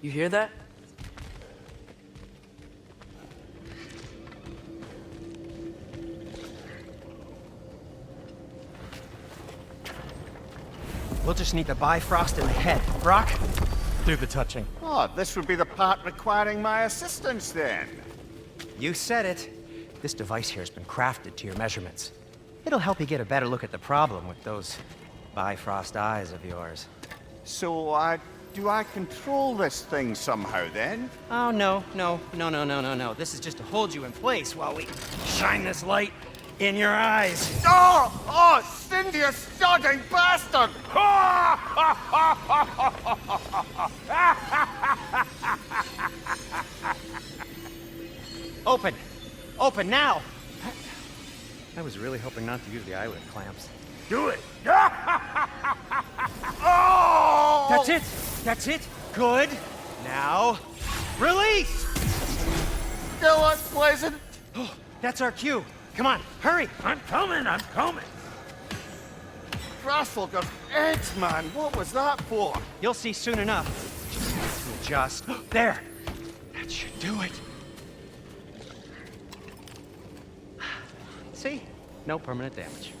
You hear that? We'll just need the Bifrost in the head. Brock, do the touching. Oh, this would be the part requiring my assistance then. You said it. This device here has been crafted to your measurements. It'll help you get a better look at the problem with those Bifrost eyes of yours. So, do I control this thing somehow then? Oh, no. This is just to hold you in place while we shine this light in your eyes. Oh! Oh, Cindy, you sodding bastard! Open! Open now! I was really hoping not to use the eyelid clamps. Do it! Oh! That's it! That's it! Good! Now, release! Kill us, Pleasant! Oh, that's our cue. Come on, hurry! I'm coming! Grassful got eggs, man. What was that for? You'll see soon enough. Just there. That should do it. See? No permanent damage.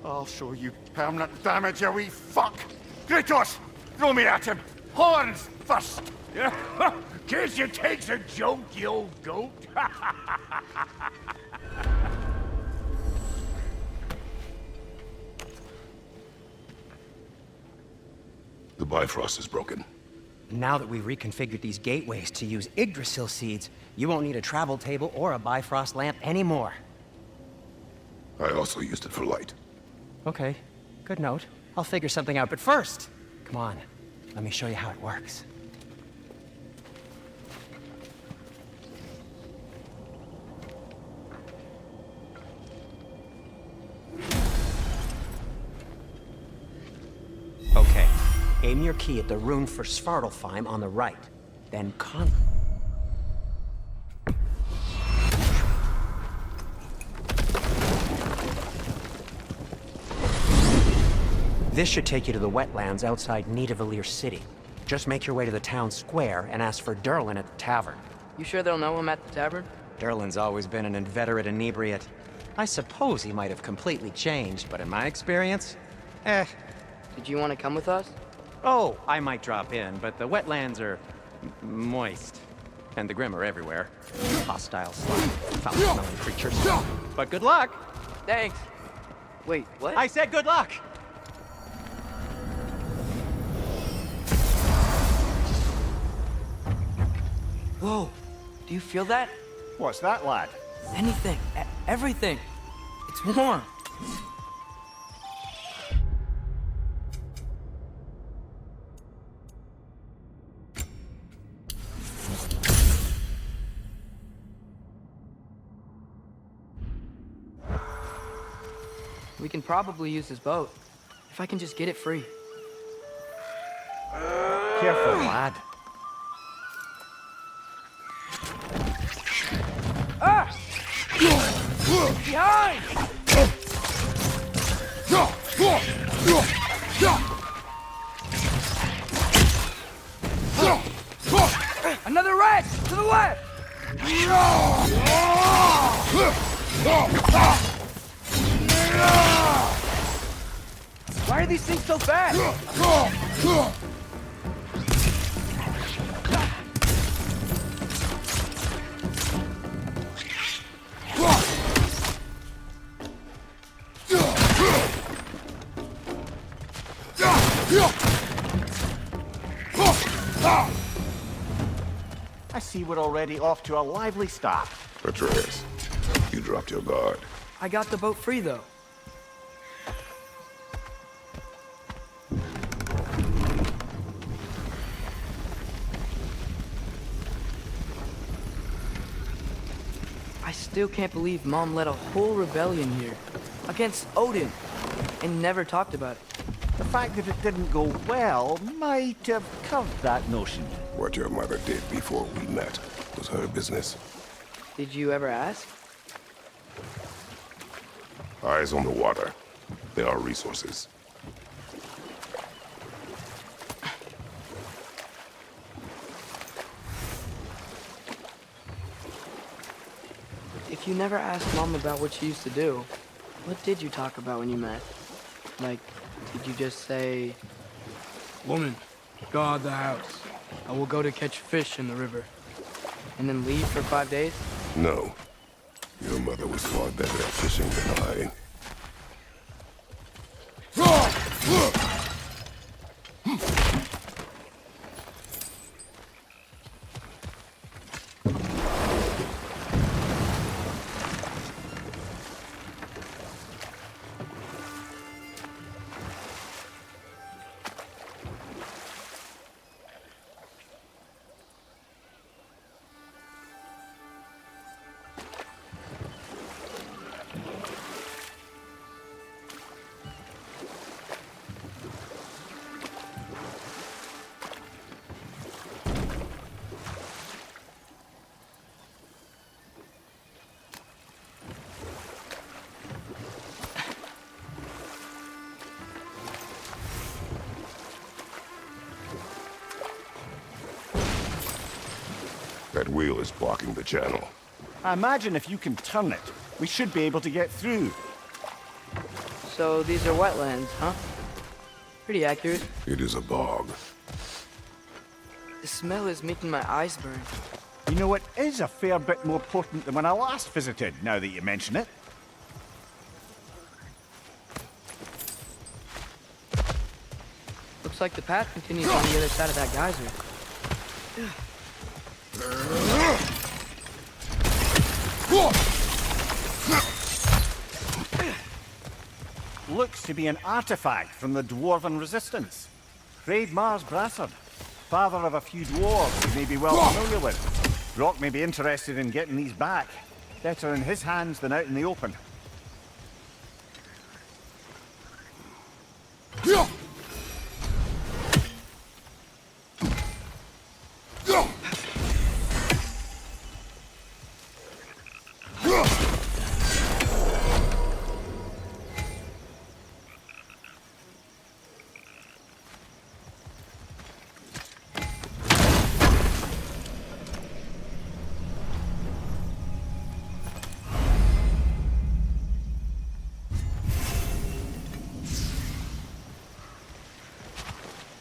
I'll show you permanent damage, you wee fuck! Kratos! Throw me at him! Horns first! Guess you takes a joke, you old goat. The Bifrost is broken. Now that we've reconfigured these gateways to use Yggdrasil seeds, you won't need a travel table or a Bifrost lamp anymore. I also used it for light. Okay, good note. I'll figure something out, but first, come on, let me show you how it works. Okay, aim your key at the rune for Svartalfheim on the right, then This should take you to the wetlands outside Nidavellir City. Just make your way to the town square and ask for Durlin at the tavern. You sure they'll know him at the tavern? Durlin's always been an inveterate inebriate. I suppose he might have completely changed, but in my experience, Did you want to come with us? Oh, I might drop in, but the wetlands are moist. And the Grim are everywhere. Hostile, slimy, foul-smelling creatures. But good luck! Thanks. Wait, what? I said good luck! Whoa, do you feel that? What's that, lad? Anything, everything. It's warm. We can probably use this boat, if I can just get it free. Careful, lad. Ah! Behind! Another rat! To the left! Why are these things so fast? I see we're already off to a lively start. Atreus, you dropped your guard. I got the boat free, though. I still can't believe Mom led a whole rebellion here against Odin and never talked about it. The fact that it didn't go well might have curved that notion. What your mother did before we met was her business. Did you ever ask? Eyes on the water. There are resources. If you never asked Mom about what she used to do, what did you talk about when you met? Like, did you just say, "Woman, guard the house. I will go to catch fish in the river," and then leave for 5 days? No. Your mother was far better at fishing than I. That wheel is blocking the channel. I imagine if you can turn it, we should be able to get through. So these are wetlands, huh? Pretty accurate. It is a bog. The smell is making my eyes burn. You know, it is a fair bit more potent than when I last visited, now that you mention it. Looks like the path continues on the other side of that geyser. Looks to be an artifact from the Dwarven Resistance. Mars Brassard, father of a few dwarves you may be well familiar with. Brock may be interested in getting these back. Better in his hands than out in the open.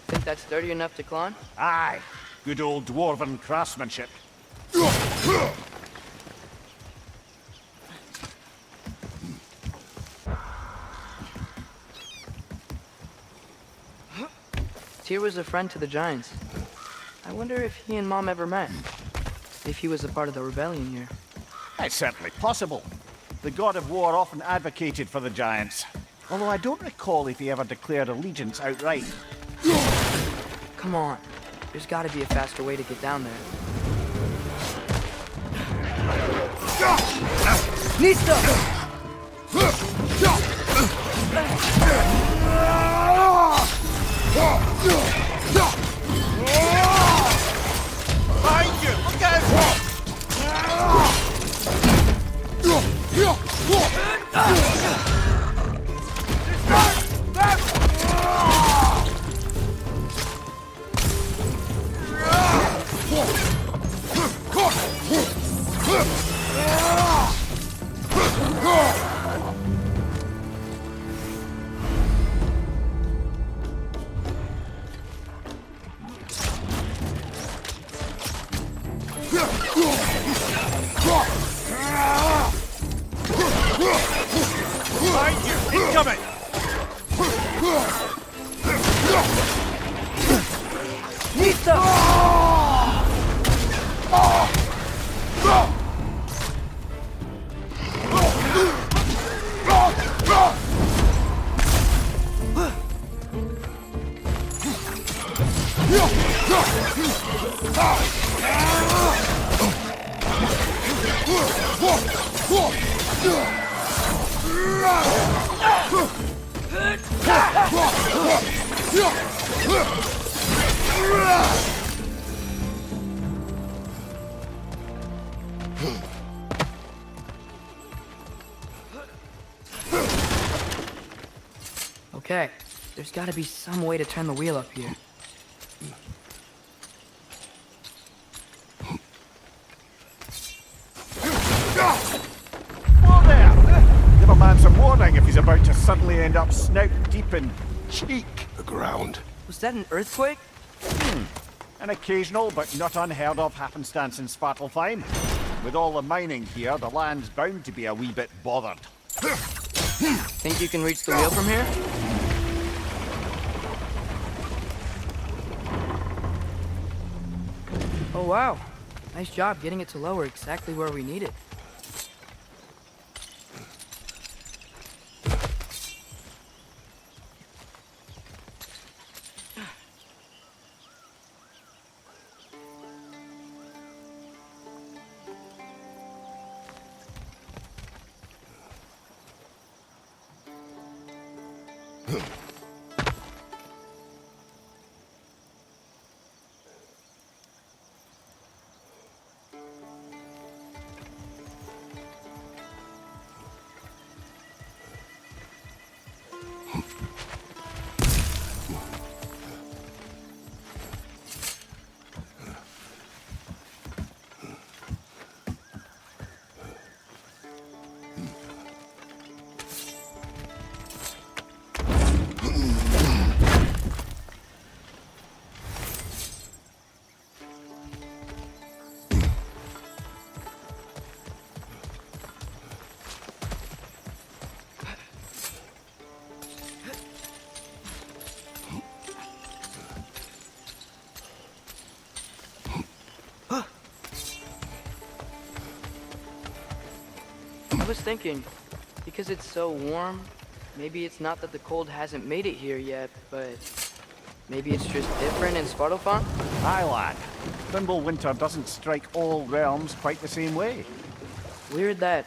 Think that's sturdy enough to climb? Aye, good old Dwarven craftsmanship. Tyr was a friend to the Giants. I wonder if he and Mom ever met. If he was a part of the rebellion here. It's certainly possible. The god of war often advocated for the Giants. Although I don't recall if he ever declared allegiance outright. Come on. There's gotta be a faster way to get down there. Nista! Behind you! Look out! Behind you! Incoming! Nista! Okay, there's gotta be some way to turn the wheel up here. warning if he's about to suddenly end up snout deep in cheek. The ground. Was that an earthquake? An occasional but not unheard of happenstance in Svartalfheim. With all the mining here, the land's bound to be a wee bit bothered. Think you can reach the wheel from here? Oh wow. Nice job getting it to lower exactly where we need it. I was thinking, because it's so warm, maybe it's not that the cold hasn't made it here yet, but maybe it's just different in Svartalfheim? Aye, lad. Fimbulwinter doesn't strike all realms quite the same way. Weird that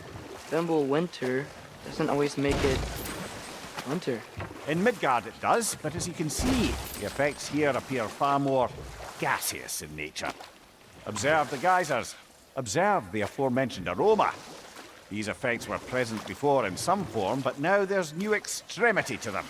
Fimbulwinter doesn't always make it winter. In Midgard it does, but as you can see, the effects here appear far more gaseous in nature. Observe the geysers. Observe the aforementioned aroma. These effects were present before in some form, but now there's new extremity to them.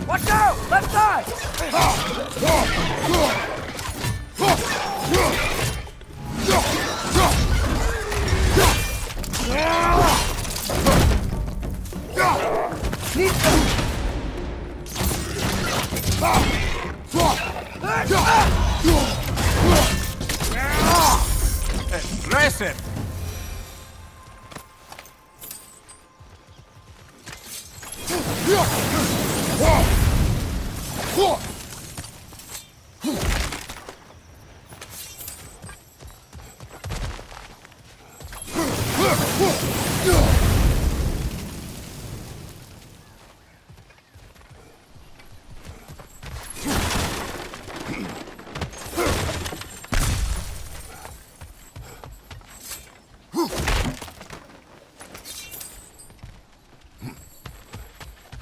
Watch out! Left side! Impressive!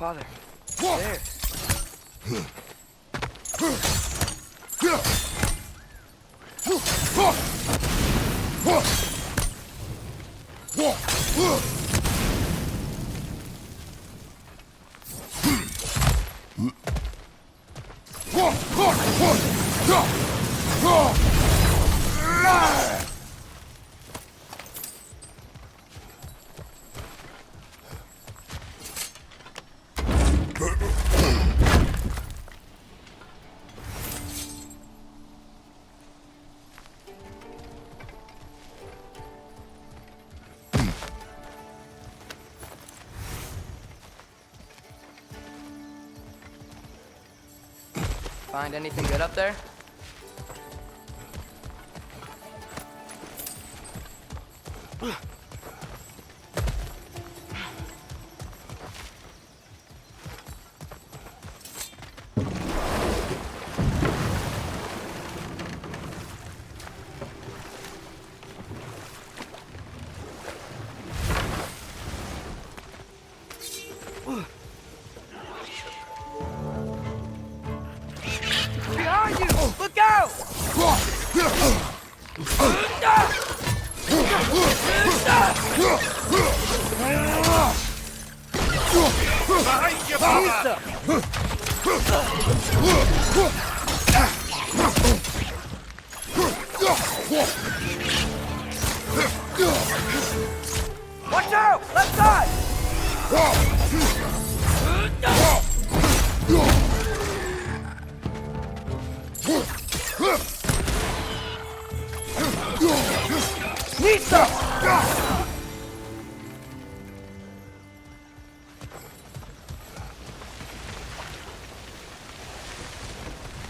Father, there. Find anything good up there? Behind you, brother! Watch out! Left side! Nisa!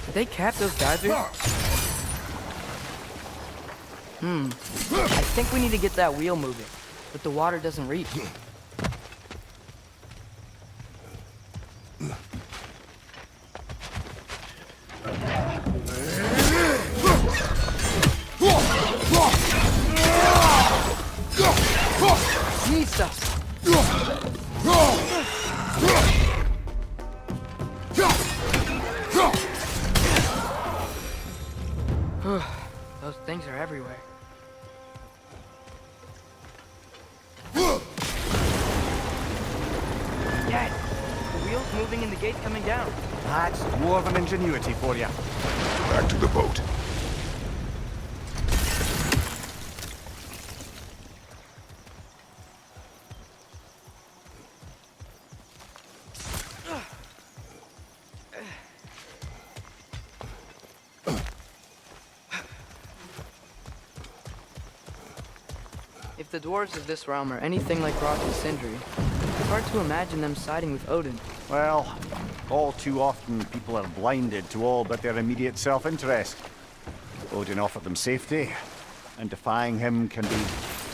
Did they cap those geysers? I think we need to get that wheel moving, but the water doesn't reach. Nisa! Those things are everywhere. Dad, the wheel's moving and the gate's coming down. That's dwarven ingenuity for you. Back to the boat. If the dwarves of this realm are anything like Rock and Sindri, it's hard to imagine them siding with Odin. Well, all too often people are blinded to all but their immediate self-interest. Odin offered them safety, and defying him can be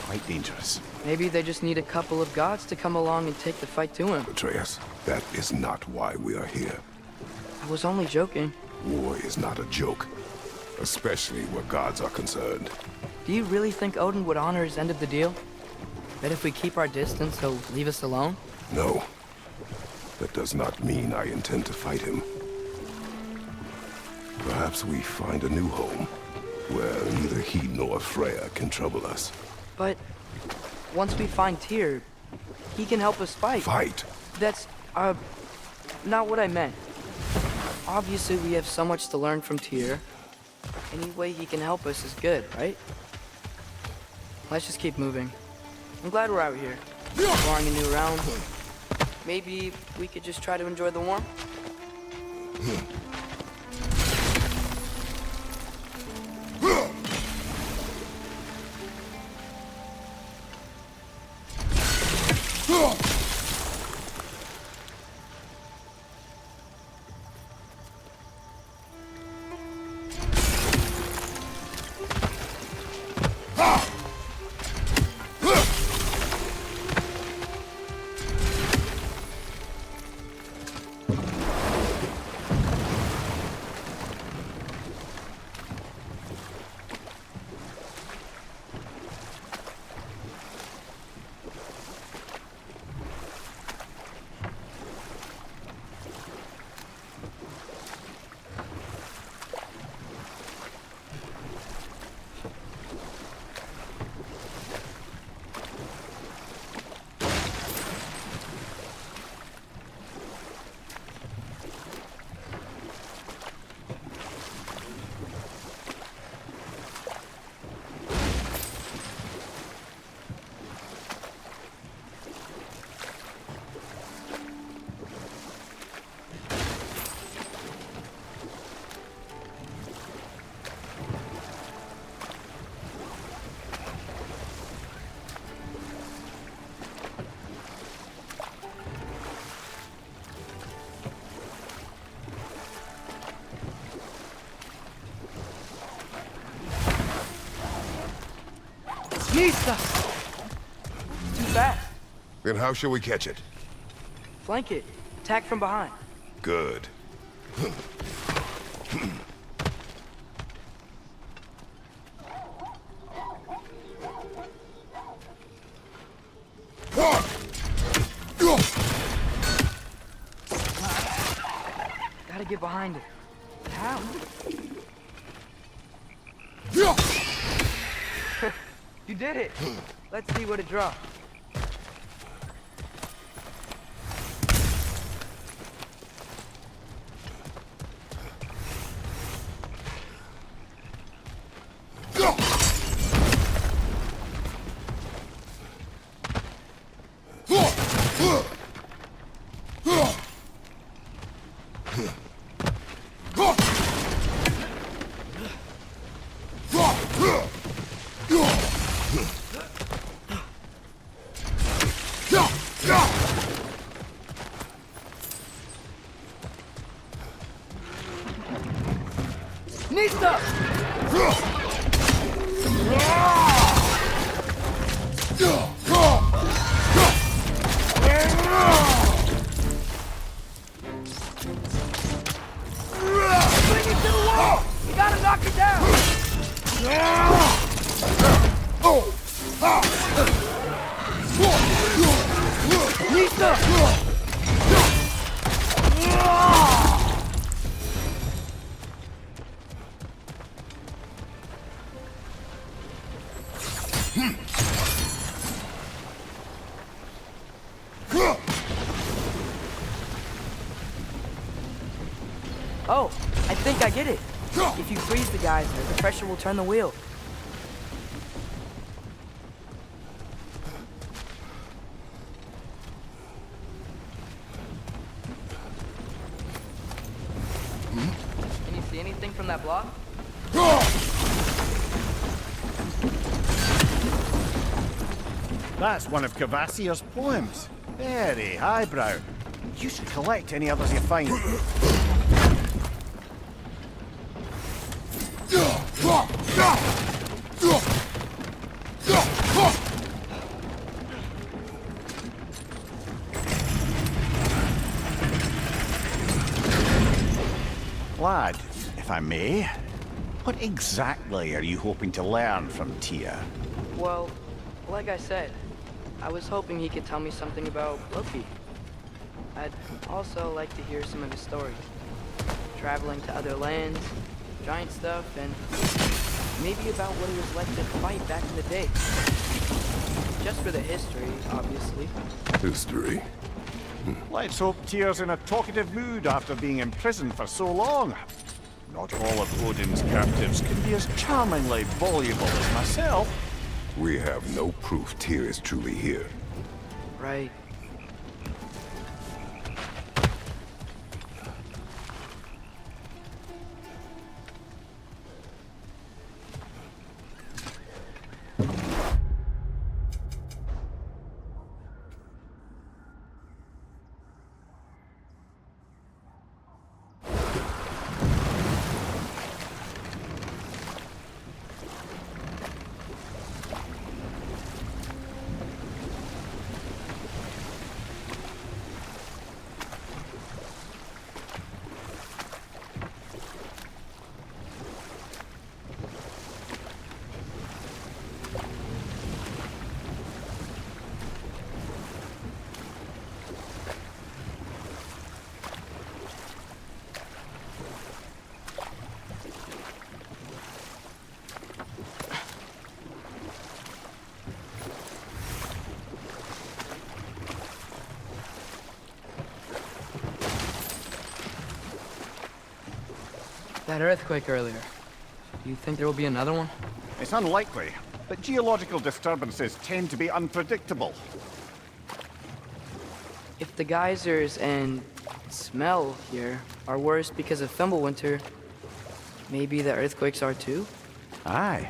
quite dangerous. Maybe they just need a couple of gods to come along and take the fight to him. Atreus, that is not why we are here. I was only joking. War is not a joke, especially where gods are concerned. Do you really think Odin would honor his end of the deal? That if we keep our distance, he'll leave us alone? No. That does not mean I intend to fight him. Perhaps we find a new home, where neither he nor Freya can trouble us. But once we find Tyr, he can help us fight. Fight? That's, not what I meant. Obviously, we have so much to learn from Tyr. Any way he can help us is good, right? Let's just keep moving. I'm glad we're out here, exploring a new realm. Maybe we could just try to enjoy the warmth? Nisa! Too fast. Then how shall we catch it? Flank it. Attack from behind. Good. Gotta get behind it. How? You did it! Let's see what it dropped. Nista! Bring it to the wall! You gotta knock it down! Nista! Oh, I think I get it. If you freeze the geyser, the pressure will turn the wheel. Can you see anything from that block? That's one of Cavassier's poems. Very highbrow. You should collect any others you find. Lad, if I may, what exactly are you hoping to learn from Tia? Well, like I said, I was hoping he could tell me something about Loki. I'd also like to hear some of his stories. Traveling to other lands, giant stuff, and maybe about what it was like to fight back in the day. Just for the history, obviously. History. Let's hope Tyr's in a talkative mood after being imprisoned for so long. Not all of Odin's captives can be as charmingly voluble as myself. We have no proof Tyr is truly here. Right. That earthquake earlier. Do you think there will be another one? It's unlikely, but geological disturbances tend to be unpredictable. If the geysers and smell here are worse because of Fimbulwinter, maybe the earthquakes are too? Aye,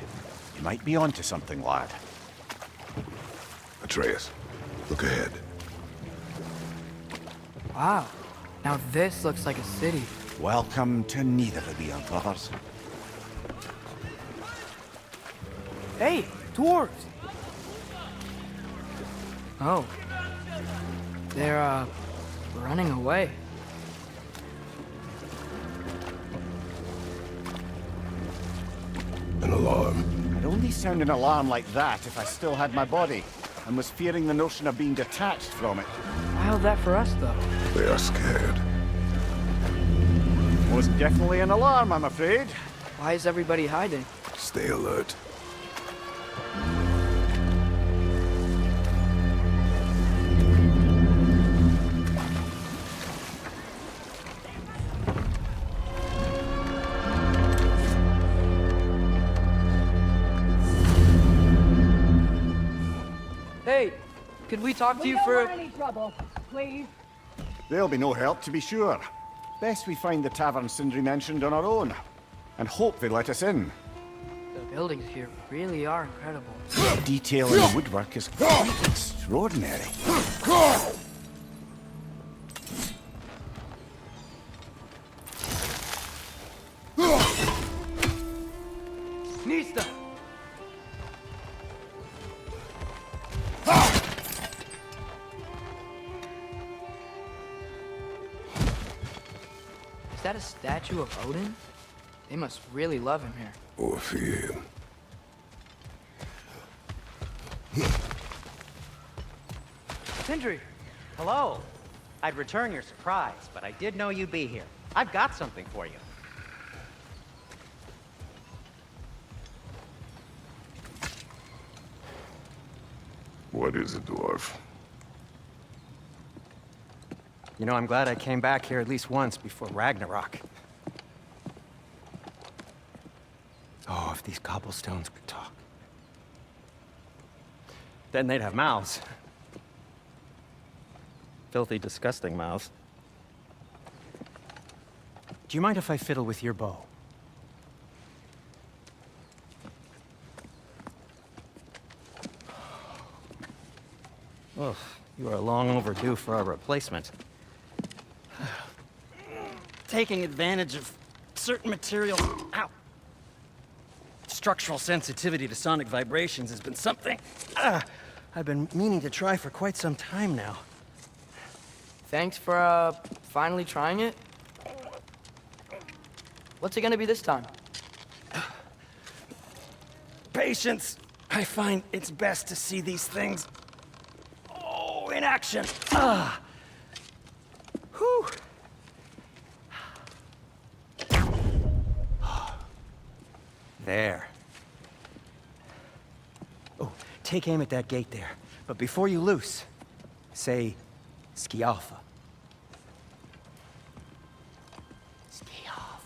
you might be onto something, lad. Atreus, look ahead. Wow. Now this looks like a city. Welcome to neither of the brothers. Hey, dwarves! Oh. They're, running away. An alarm. I'd only sound an alarm like that if I still had my body, and was fearing the notion of being detached from it. How's that for us, though? They are scared. Was definitely an alarm, I'm afraid. Why is everybody hiding? Stay alert. Hey, could we talk to We you don't for... want any trouble, please. There'll be no help, to be sure. Best we find the tavern Sindri mentioned on our own, and hope they let us in. The buildings here really are incredible. The detail in the woodwork is quite extraordinary. Nista! Is that a statue of Odin? They must really love him here. Or fear him. Sindri! Hello. I'd return your surprise, but I did know you'd be here. I've got something for you. What is it, dwarf? You know, I'm glad I came back here at least once before Ragnarok. Oh, if these cobblestones could talk. Then they'd have mouths. Filthy, disgusting mouths. Do you mind if I fiddle with your bow? Oh, you are long overdue for a replacement. Taking advantage of certain materials. Ow! Structural sensitivity to sonic vibrations has been something I've been meaning to try for quite some time now. Thanks for, finally trying it. What's it gonna be this time? Patience. I find it's best to see these things, in action. Whew. There. Oh, take aim at that gate there. But before you loose, say, Skialfa. Skialfa.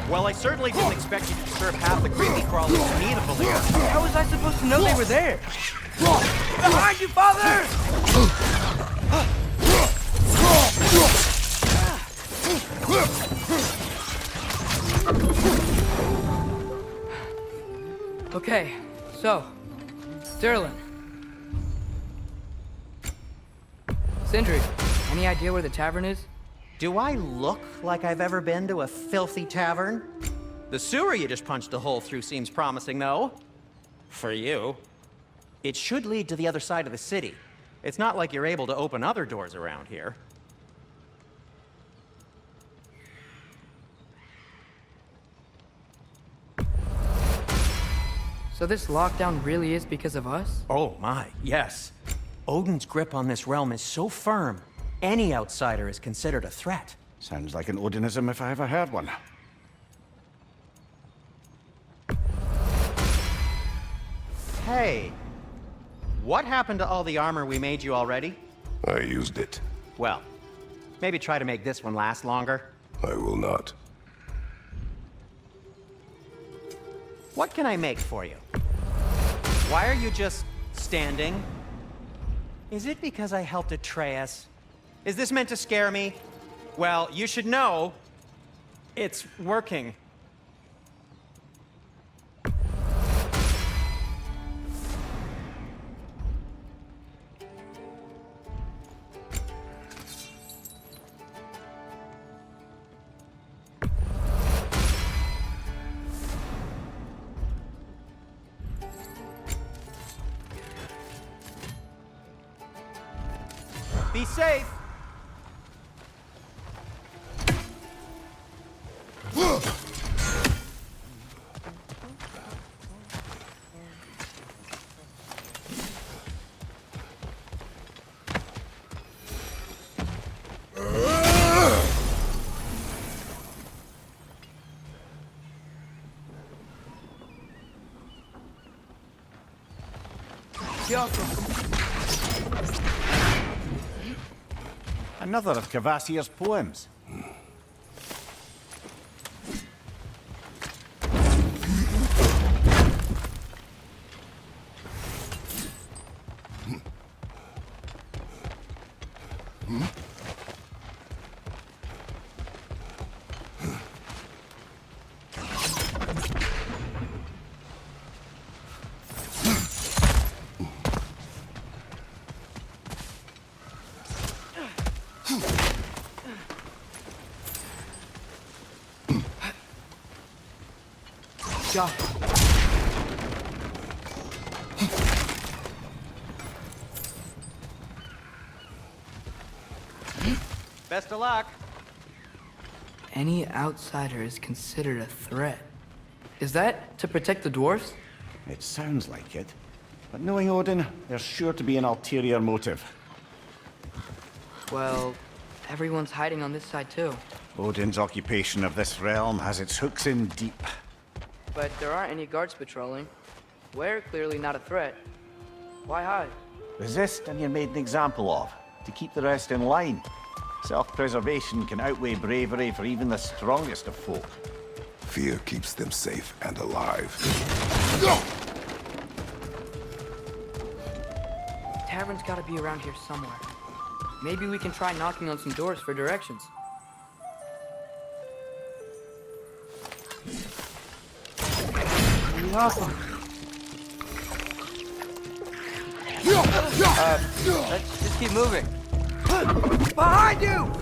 Well, I certainly didn't expect you to disturb half the creepy crawlers who need a believer. How was I supposed to know they were there? Behind you, father! Okay, so, Sterling. Sindri, any idea where the tavern is? Do I look like I've ever been to a filthy tavern? The sewer you just punched a hole through seems promising, though. For you. It should lead to the other side of the city. It's not like you're able to open other doors around here. So this lockdown really is because of us? Oh my, yes. Odin's grip on this realm is so firm, any outsider is considered a threat. Sounds like an Odinism if I ever heard one. Hey, what happened to all the armor we made you already? I used it. Well, maybe try to make this one last longer. I will not. What can I make for you? Why are you just standing? Is it because I helped Atreus? Is this meant to scare me? Well, you should know, it's working. Be safe. Another of Kvasir's poems. Ja. Best of luck. Any outsider is considered a threat. Is that to protect the dwarfs? It sounds like it. But knowing Odin, there's sure to be an ulterior motive. Well, everyone's hiding on this side too. Odin's occupation of this realm has its hooks in deep. But there aren't any guards patrolling. We're clearly not a threat. Why hide? Resist and you're made an example of, to keep the rest in line. Self-preservation can outweigh bravery for even the strongest of folk. Fear keeps them safe and alive. Tavern's gotta be around here somewhere. Maybe we can try knocking on some doors for directions. Let's just keep moving. Behind you!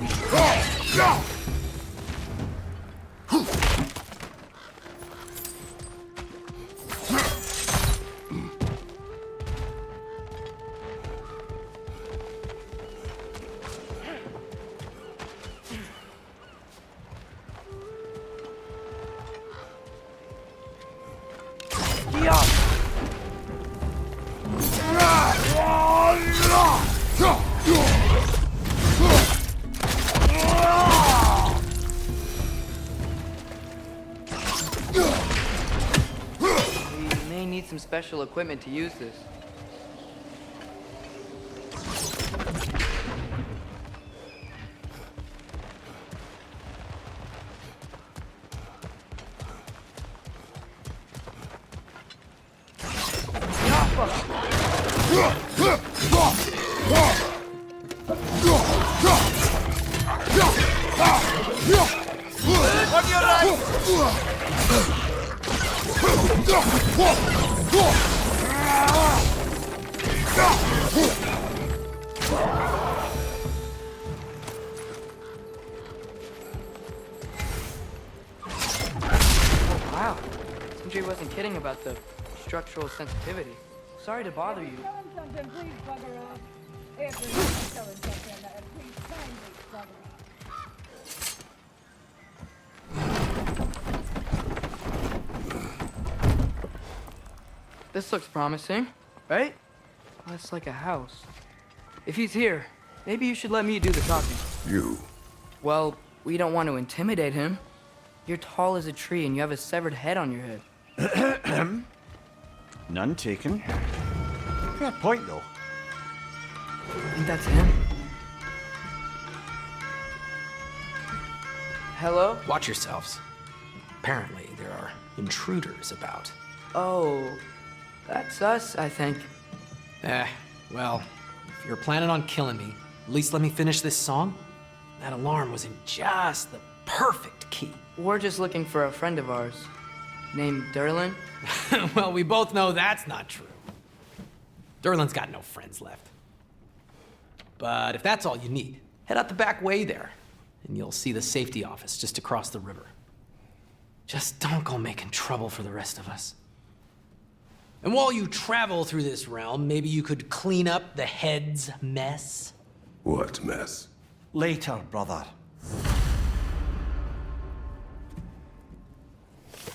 We may need some special equipment to use this. Wow. Sindri wasn't kidding about the structural sensitivity. Sorry to bother you. Telling something, please bugger off. If you're not telling something, please kindly bugger off. This looks promising, right? That's like a house. If he's here, maybe you should let me do the talking. You. Well, we don't want to intimidate him. You're tall as a tree and you have a severed head on your head. None taken. Fair point, though. I think that's him. Hello? Watch yourselves. Apparently, there are intruders about. Oh, that's us, I think. Well, if you're planning on killing me, at least let me finish this song. That alarm was in just the perfect key. We're just looking for a friend of ours, named Derlin. Well, we both know that's not true. Derlin's got no friends left. But if that's all you need, head out the back way there, and you'll see the safety office just across the river. Just don't go making trouble for the rest of us. And while you travel through this realm, maybe you could clean up the head's mess? What mess? Later, brother.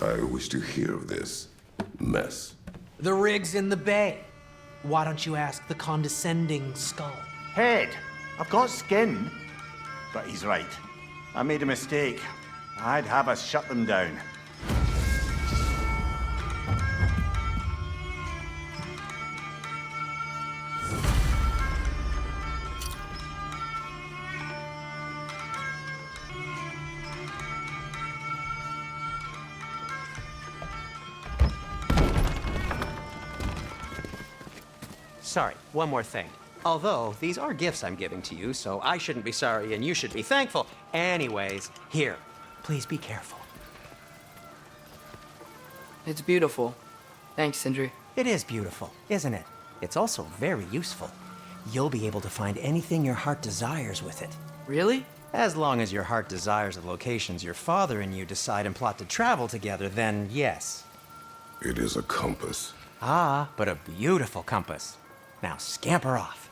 I wish to hear of this mess. The rig's in the bay. Why don't you ask the condescending skull? Head. I've got skin. But he's right. I made a mistake. I'd have us shut them down. sorry, one more thing. Although, these are gifts I'm giving to you, so I shouldn't be sorry and you should be thankful. Anyways, here, please be careful. It's beautiful. Thanks, Sindri. It is beautiful, isn't it? It's also very useful. You'll be able to find anything your heart desires with it. Really? As long as your heart desires the locations your father and you decide and plot to travel together, then yes. It is a compass. Ah, but a beautiful compass. Now scamper off.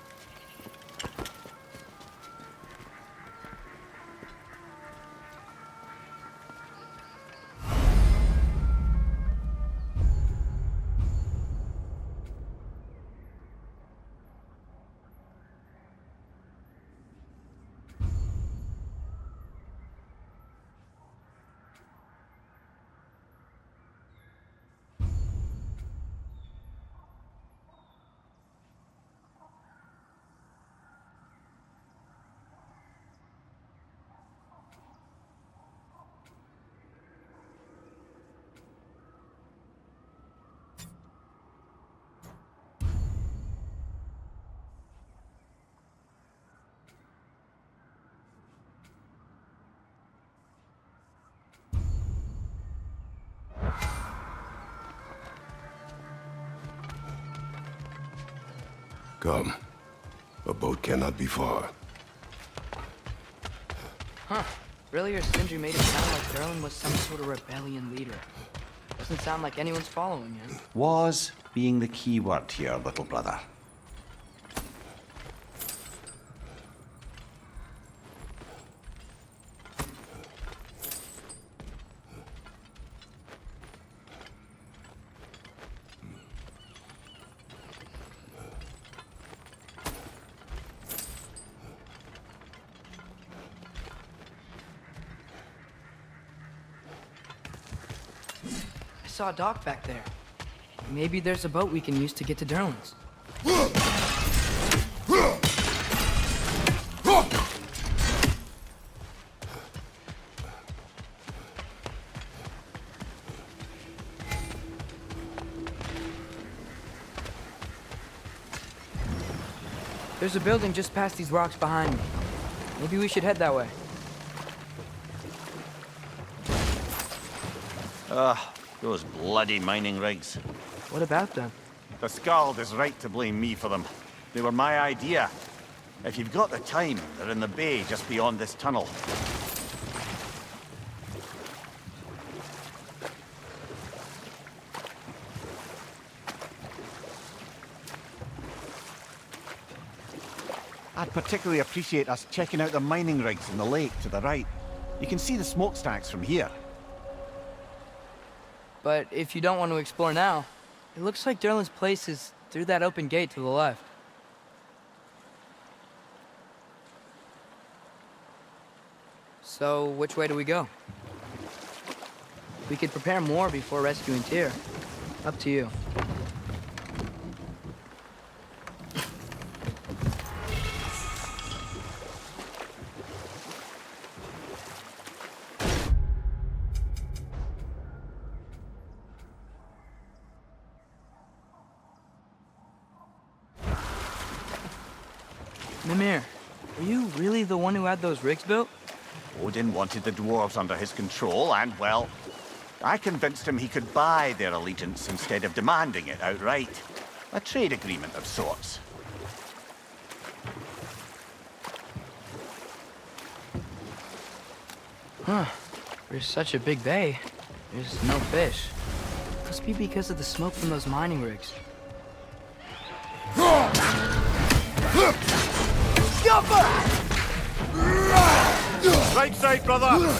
Come. A boat cannot be far. Huh. Earlier, Sindri made it sound like Durlin was some sort of rebellion leader. Doesn't sound like anyone's following him. Was being the key word here, little brother. I saw a dock back there. Maybe there's a boat we can use to get to Durlin's. There's a building just past these rocks behind me. Maybe we should head that way. Those bloody mining rigs. What about them? The Skald is right to blame me for them. They were my idea. If you've got the time, they're in the bay just beyond this tunnel. I'd particularly appreciate us checking out the mining rigs in the lake to the right. You can see the smokestacks from here. But if you don't want to explore now, it looks like Durlin's place is through that open gate to the left. So, which way do we go? We could prepare more before rescuing Tyr. Up to you. Mimir, were you really the one who had those rigs built? Odin wanted the dwarves under his control, and, well, I convinced him he could buy their allegiance instead of demanding it outright. A trade agreement of sorts. Huh. There's such a big bay. There's no fish. Must be because of the smoke from those mining rigs. Right side, brother!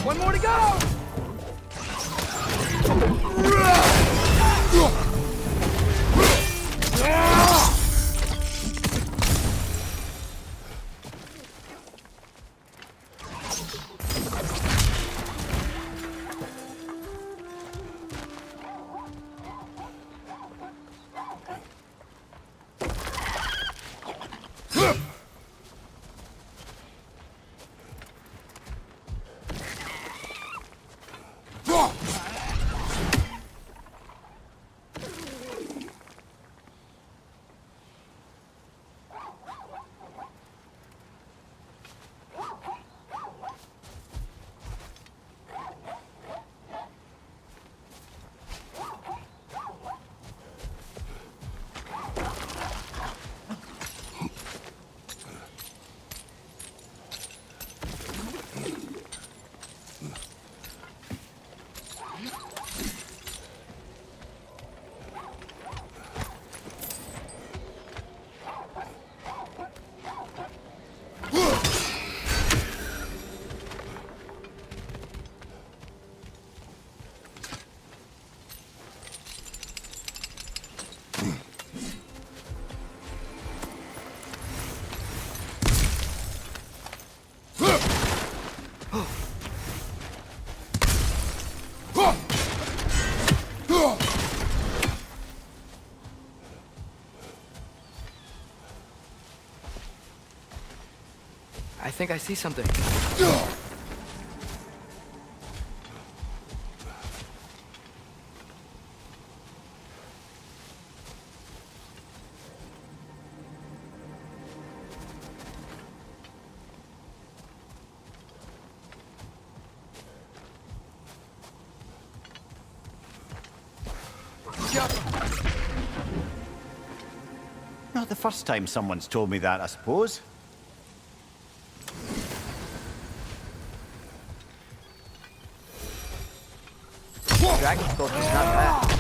One more to go! I think I see something. Not the first time someone's told me that, I suppose. Dragon sculpture's not bad.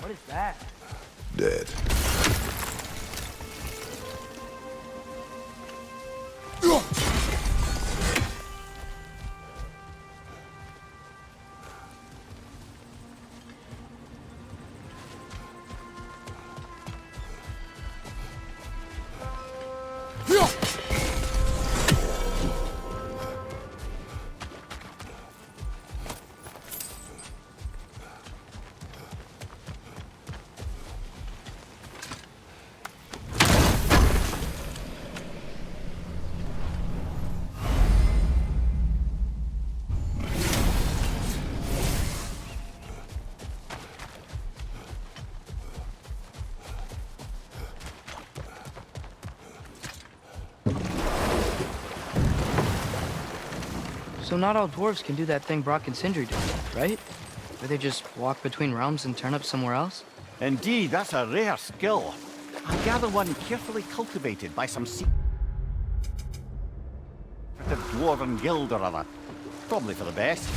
What is that? Dead. So not all dwarves can do that thing Brock and Sindri do, right? Where they just walk between realms and turn up somewhere else? Indeed, that's a rare skill. I gather one carefully cultivated by some secretive dwarven guild or other. Probably for the best.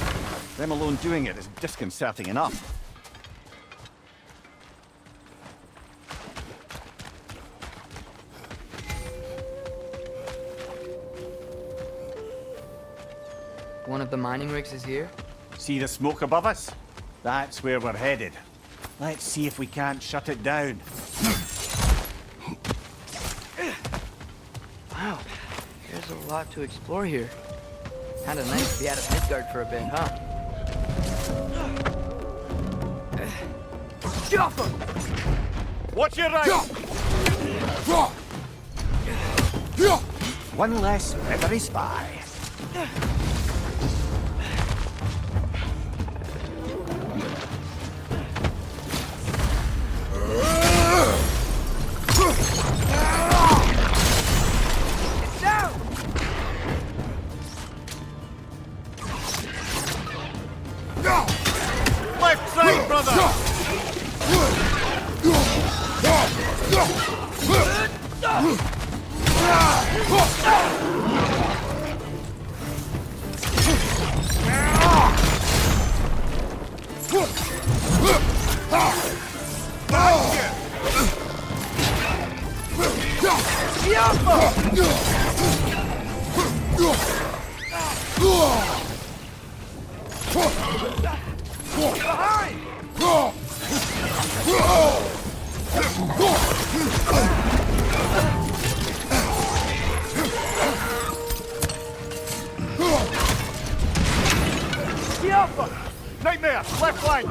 Them alone doing it is disconcerting enough. One of the mining rigs is here? See the smoke above us? That's where we're headed. Let's see if we can't shut it down. Wow, there's a lot to explore here. Kinda nice to be out of Midgard for a bit, huh? Watch your right! One less every spy. Left side, brother! Nightmare! Left flank!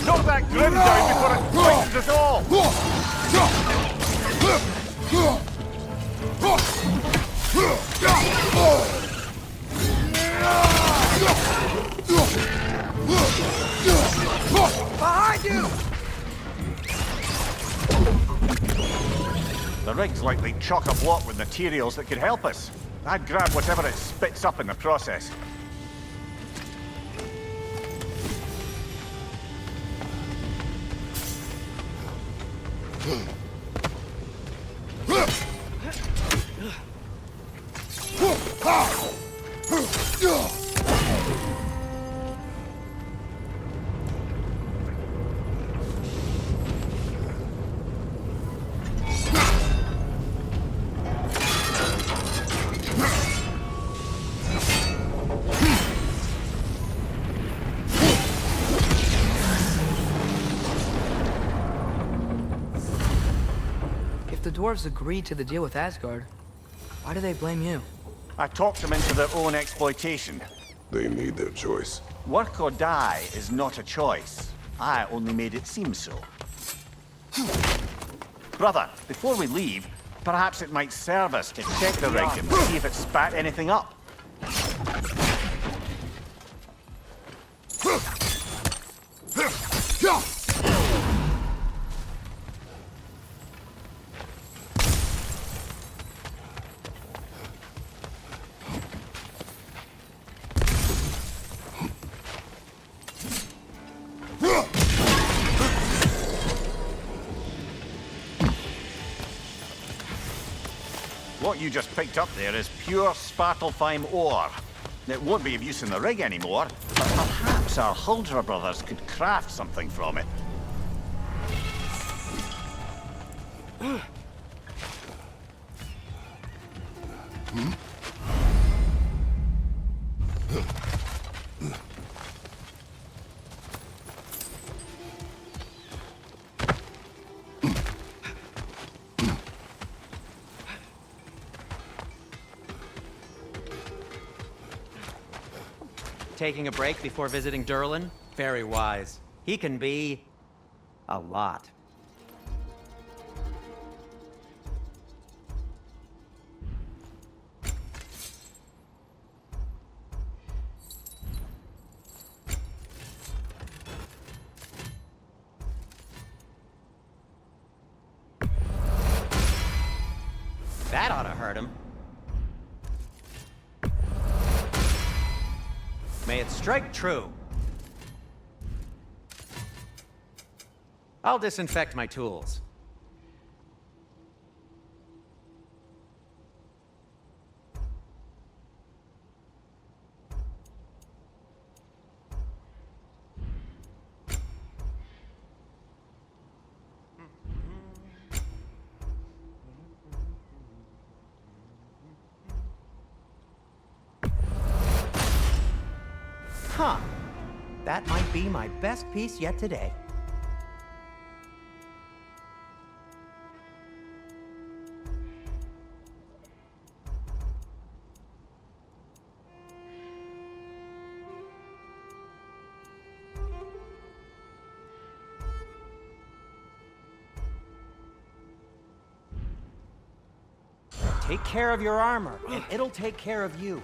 Knock that grim down before it poisons us all! Behind you! The rig's likely chock-a-block with materials that could help us. I'd grab whatever it spits up in the process. If the dwarves agreed to the deal with Asgard, why do they blame you? I talked them into their own exploitation. They made their choice. Work or die is not a choice. I only made it seem so. Brother, before we leave, perhaps it might serve us to check the rig and see if it spat anything up. What you just picked up there is pure Svartalfheim ore. It won't be of use in the rig anymore, but perhaps our Huldra brothers could craft something from it. taking a break before visiting Durlin? Very wise. He can be... a lot. That ought to hurt him. May it strike true. I'll disinfect my tools. Huh. That might be my best piece yet today. Take care of your armor, and it'll take care of you.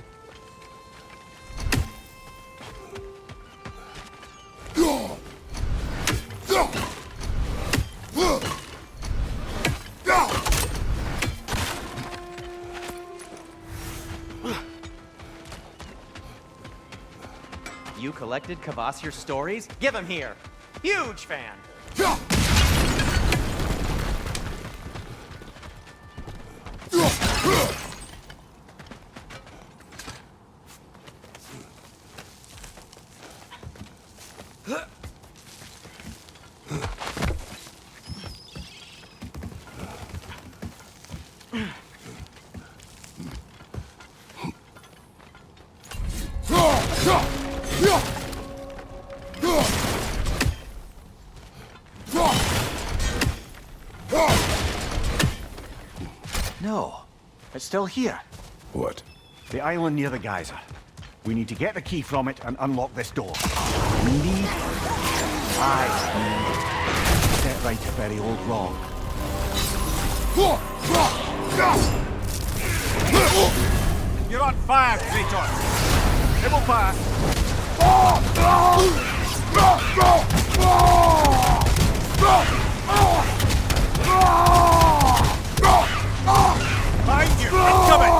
You collected Kvasir's stories? Give him here. Huge fan. No, it's still here. What? The island near the geyser. We need to get the key from it and unlock this door. We need... set right a very old wrong. You're on fire, Kratos! It will pass! Behind you! Incoming!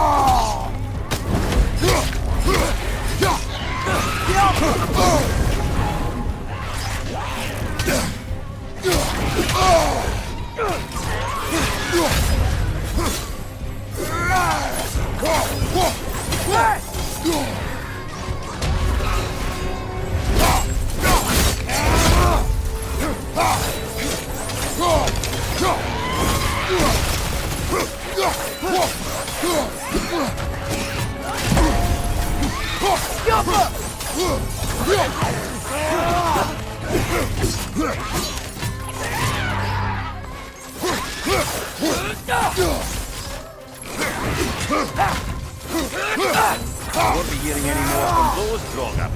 I won't be hearing any more from those Gróa.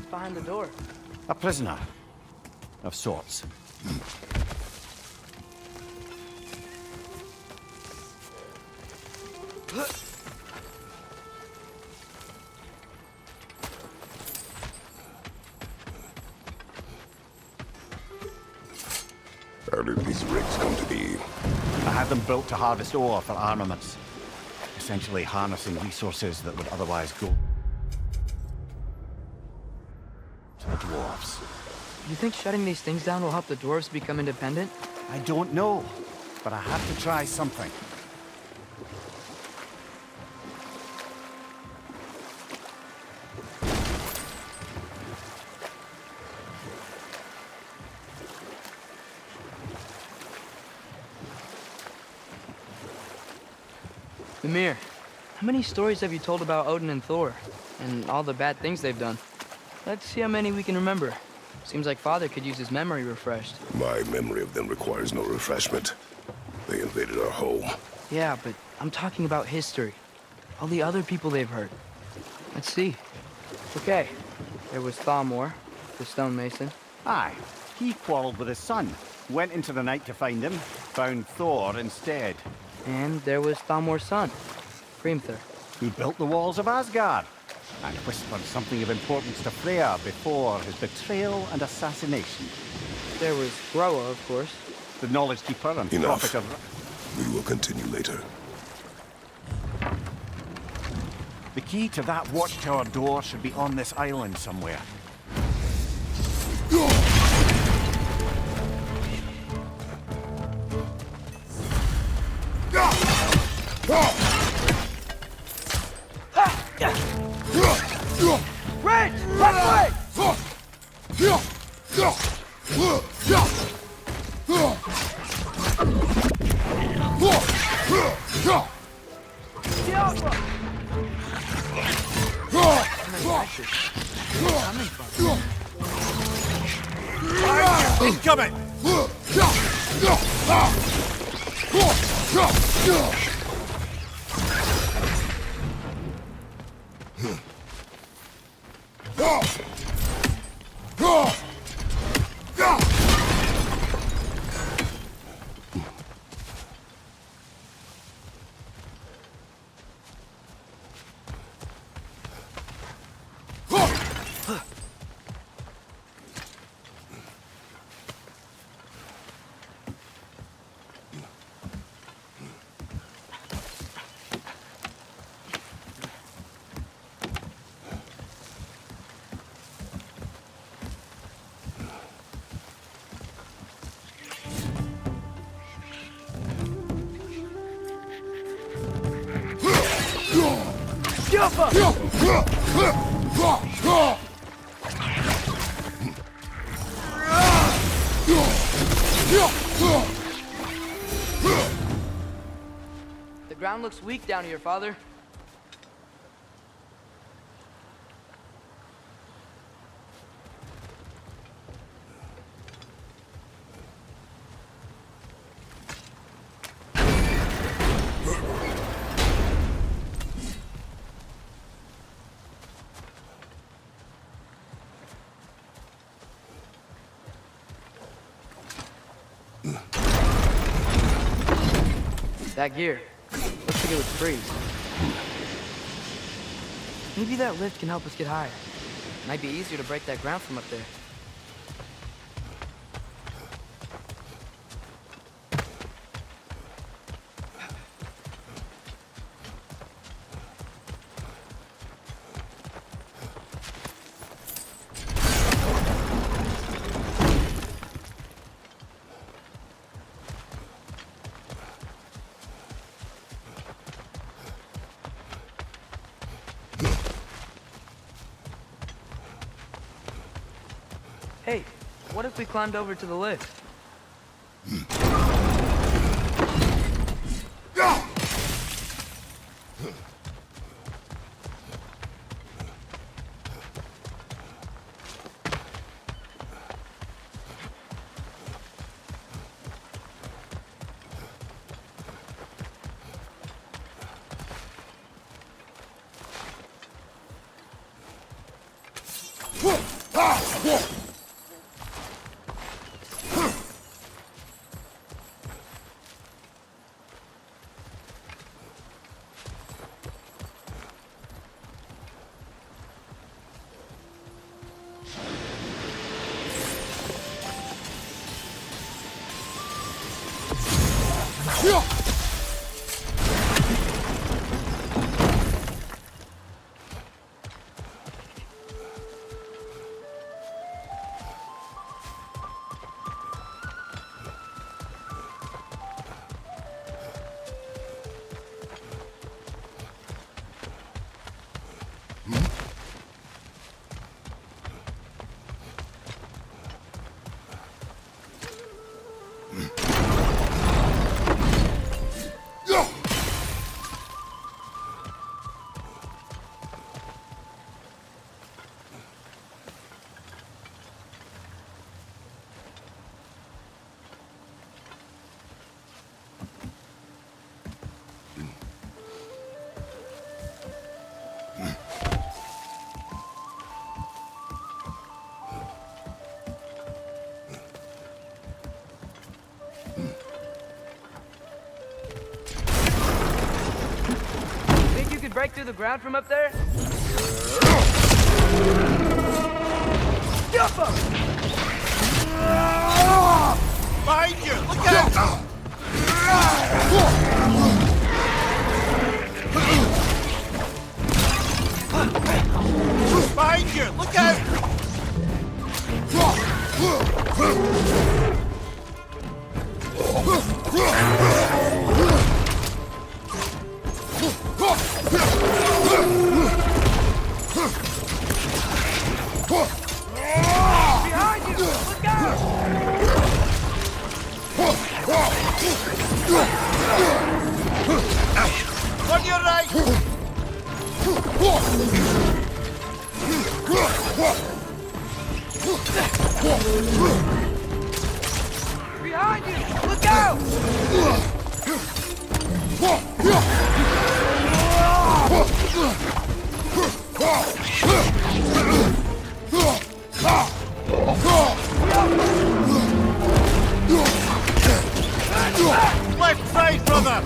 Behind the door. A prisoner. Of sorts. How did these rigs come to be? I had them built to harvest ore for armaments. Essentially harnessing resources that would otherwise go to the dwarves. You think shutting these things down will help the dwarves become independent? I don't know, but I have to try something. Mimir, how many stories have you told about Odin and Thor? And all the bad things they've done? Let's see how many we can remember. Seems like Father could use his memory refreshed. My memory of them requires no refreshment. They invaded our home. Yeah, but I'm talking about history. All the other people they've hurt. Let's see. Okay, there was Thalmor, the stonemason. Aye, he quarreled with his son, went into the night to find him, found Thor instead. And there was Thalmor's son, Hrimthur. Who built the walls of Asgard, and whispered something of importance to Freya before his betrayal and assassination. There was Gróa, of course. The knowledge keeper and Enough. prophet of... We will continue later. The key to that watchtower door should be on this island somewhere. Red! Left Incoming! The ground looks weak down here, Father. That gear. Looks like it would freeze. Maybe that lift can help us get higher. Might be easier to break that ground from up there. Hey, what if we climbed over to the lift? break through the ground from up there? Behind you! Look out! Behind you! Look out! Behind you! Look out! On your right! Behind you! Look out! Left side, brother!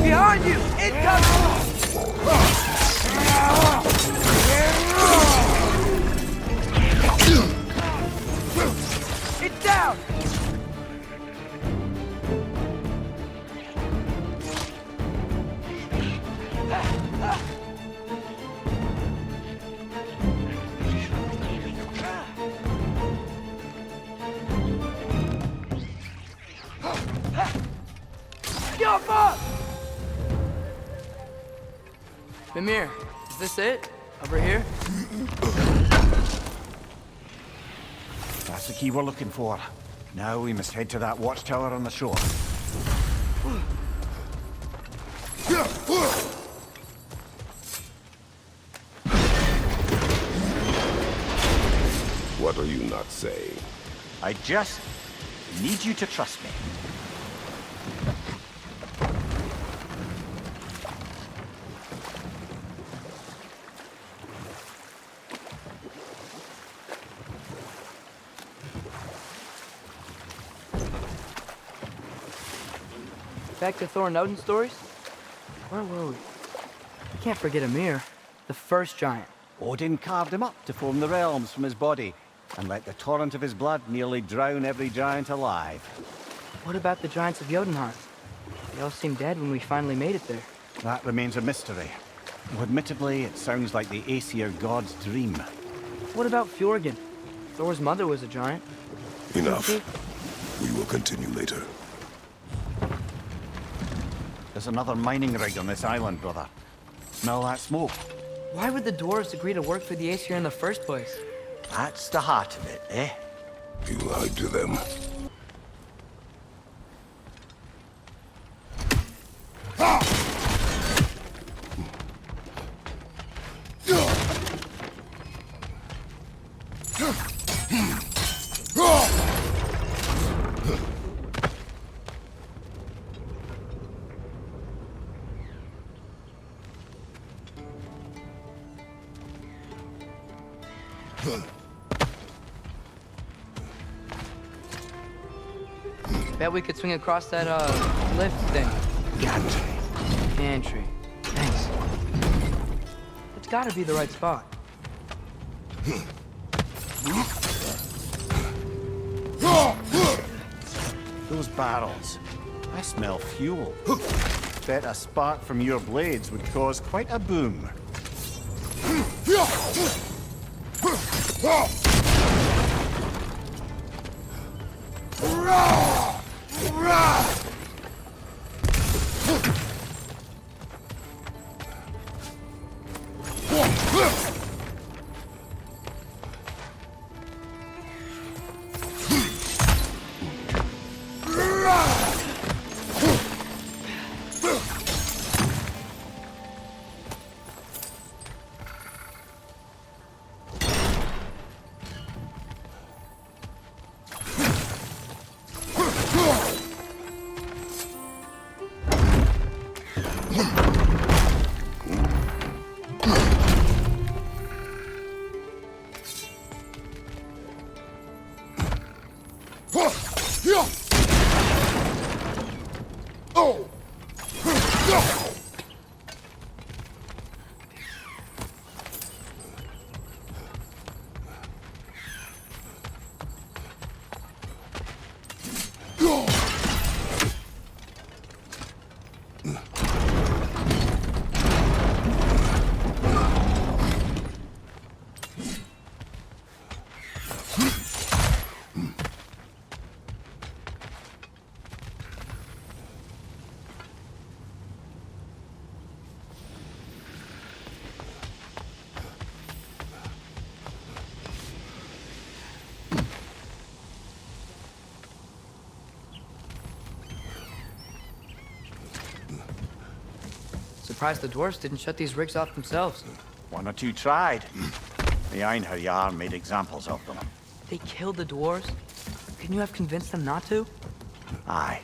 Behind you! Incoming! It's down! Jump up! Mimir, is this it? Over here? That's the key we're looking for. Now we must head to that watchtower on the shore. What are you not saying? I just need you to trust me. Back to Thor and Odin stories? Where were we? I can't forget Ymir, the first giant. Odin carved him up to form the realms from his body, and let the torrent of his blood nearly drown every giant alive. What about the giants of Jotunheim? They all seemed dead when we finally made it there. That remains a mystery. Though admittedly, it sounds like the Aesir god's dream. What about Fjorgyn? Thor's mother was a giant. Enough. We will continue later. There's another mining rig on this island, brother. Smell that smoke? Why would the dwarves agree to work for the Aesir in the first place? That's the heart of it, eh? You lied to them. Bet we could swing across that, lift thing. Gantry. Thanks. It's gotta be the right spot. Those barrels. I smell fuel. Bet a spark from your blades would cause quite a boom. surprised the dwarves didn't shut these rigs off themselves. One or two tried. The Einherjar made examples of them. They killed the dwarves? Couldn't you have convinced them not to? Aye.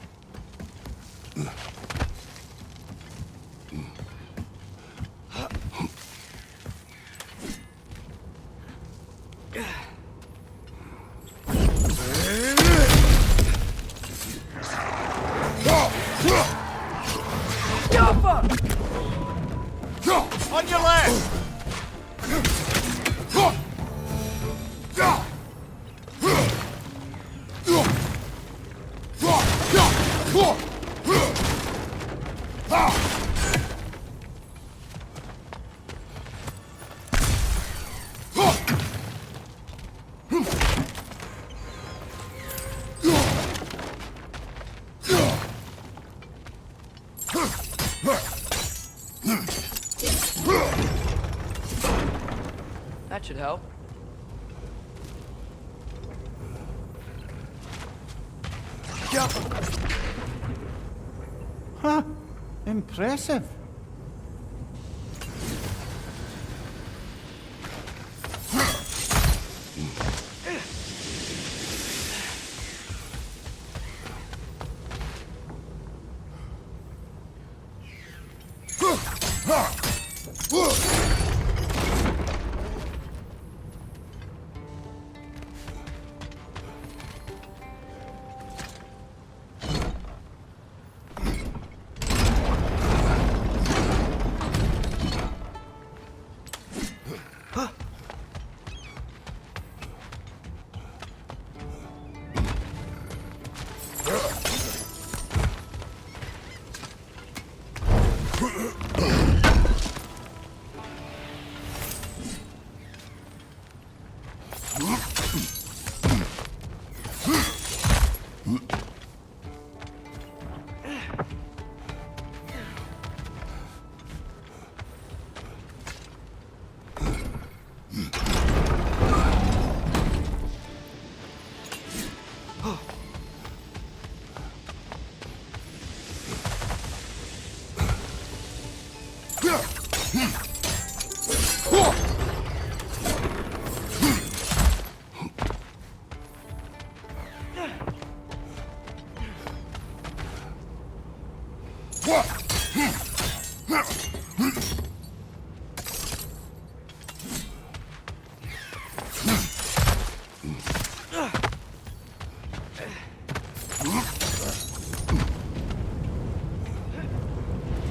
On your left! That should help. Huh. Impressive.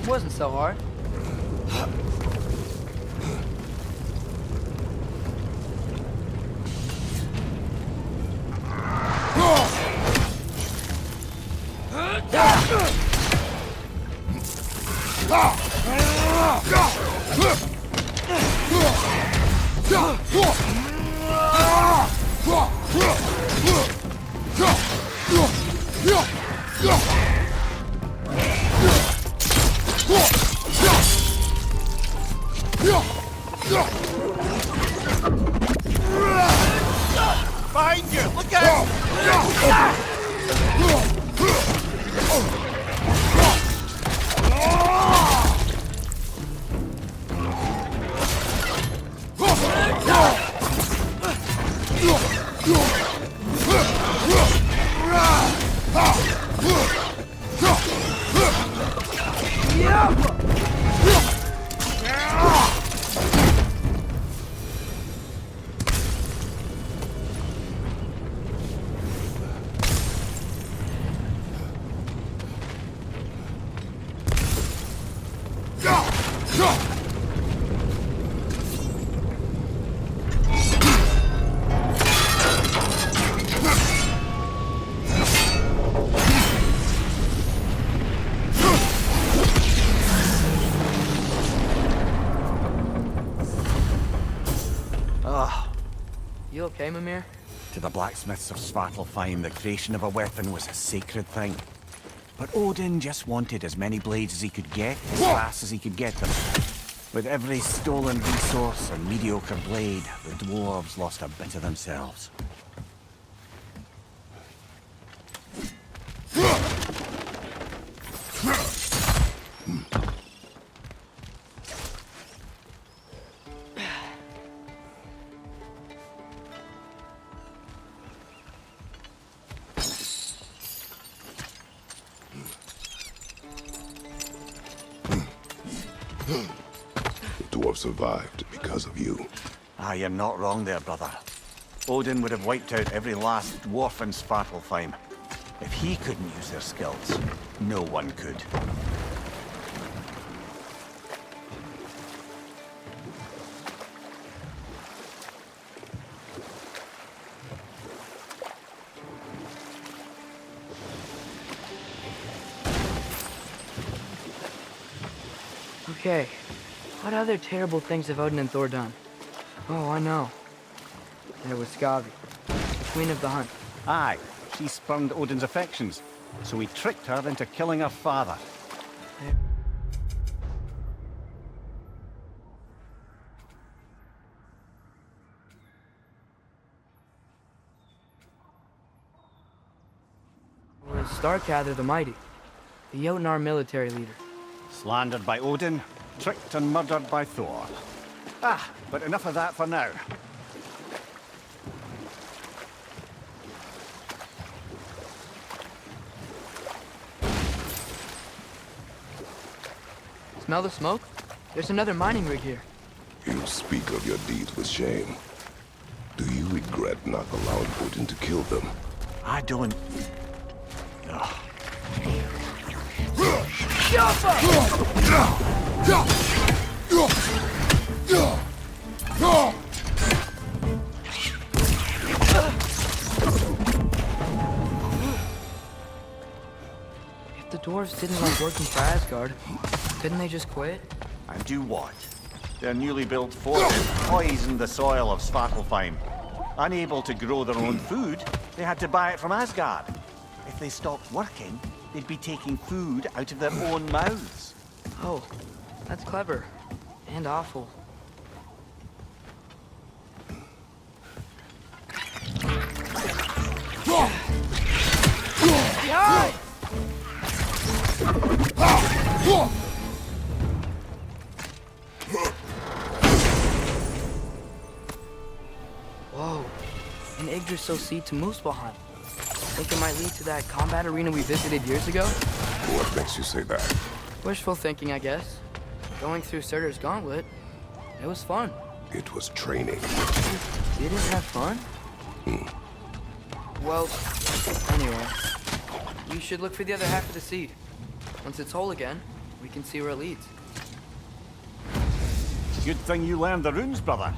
Wasn't so hard. Behind you! Look out! You okay, Mimir? To the blacksmiths of Svartalfheim, the creation of a weapon was a sacred thing. But Odin just wanted as many blades as he could get, as fast as he could get them. With every stolen resource and mediocre blade, the dwarves lost a bit of themselves. dwarf survived because of you. Ah, you're not wrong there, brother. Odin would have wiped out every last dwarf in Svartalfheim. If he couldn't use their skills, no one could. Okay, what other terrible things have Odin and Thor done? Oh, I know. There was Skavi, the queen of the hunt. Aye, she spurned Odin's affections, so he tricked her into killing her father. There was Starkather the Mighty, the Jotnar military leader. Slandered by Odin, tricked and murdered by Thor. Ah, but enough of that for now. Smell the smoke? There's another mining rig here. You speak of your deeds with shame. Do you regret not allowing Odin to kill them? I don't... Ugh. If the dwarves didn't like working for Asgard, couldn't they just quit? And do what? Their newly built fort poisoned the soil of Svartalfheim. Unable to grow their own food, they had to buy it from Asgard. If they stopped working, they'd be taking food out of their own mouths. Oh, that's clever. And awful. Whoa, an Yggdrasil seed to Muspelheim. Think it might lead to that combat arena we visited years ago? What makes you say that? Wishful thinking, I guess. Going through Surtur's gauntlet, it was fun. It was training. You didn't have fun? Well, anyway, you should look for the other half of the seed. Once it's whole again, we can see where it leads. Good thing you learned the runes, brother.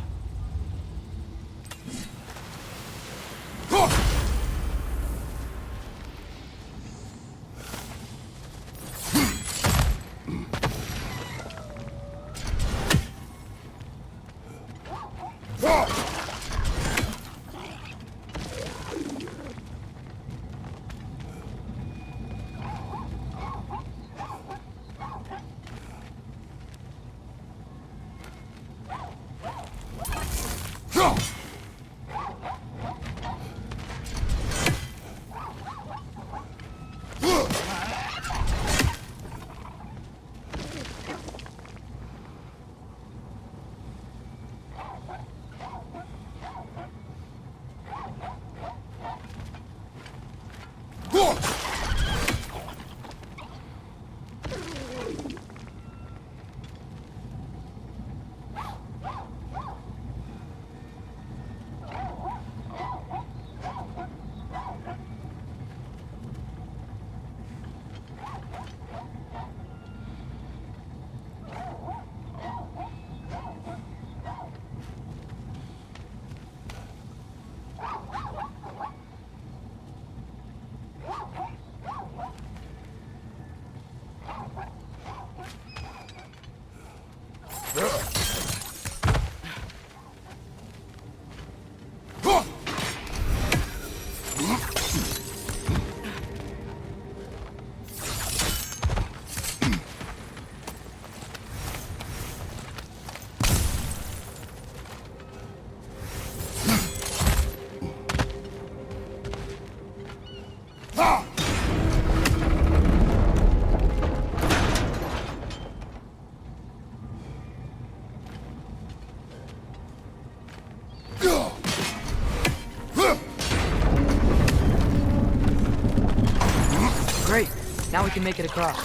Great, now we can make it across.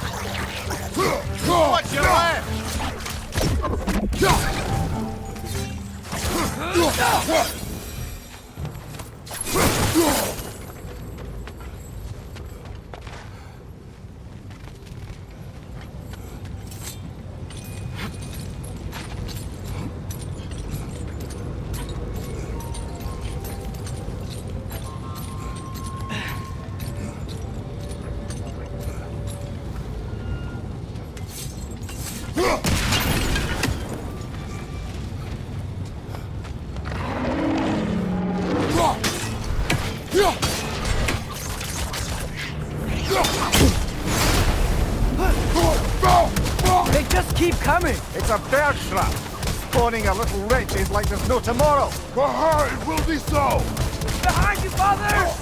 Watch your left! They just keep coming! It's a bird trap. Spawning a little wretches like there's no tomorrow. Behind will be so! Behind you, father!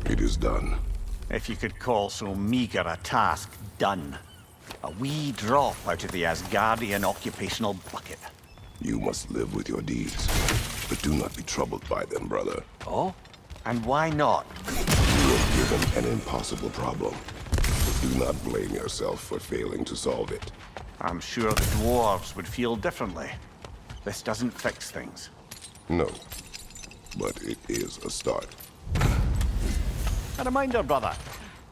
It is done. If you could call so meager a task done. A wee drop out of the Asgardian occupational bucket. You must live with your deeds, but do not be troubled by them, brother. Oh? And why not? You are given an impossible problem. But do not blame yourself for failing to solve it. I'm sure the dwarves would feel differently. This doesn't fix things. No, but it is a start. A reminder, brother.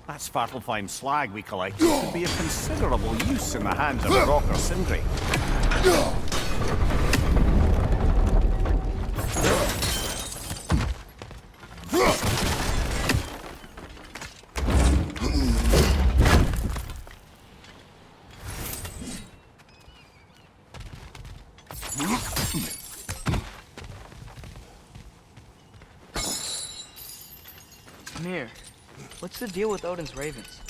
That Svartalfheim slag we collected could be of considerable use in the hands of Rock or Sindri. Mir, what's the deal with Odin's ravens?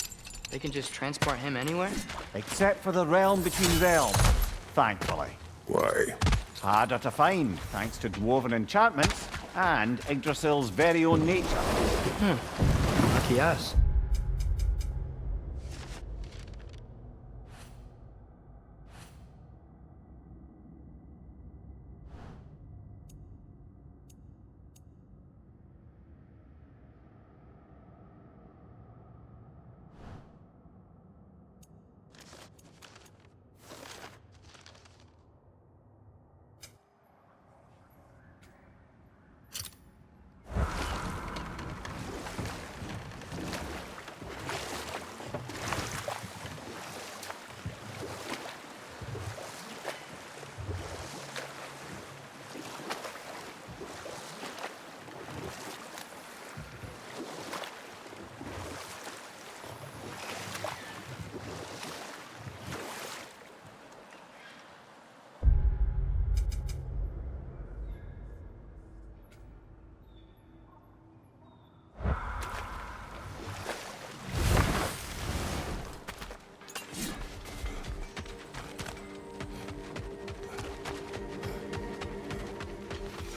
They can just transport him anywhere? Except for the realm between realms, thankfully. Why? Harder to find, thanks to dwarven enchantments and Yggdrasil's very own nature. Lucky us.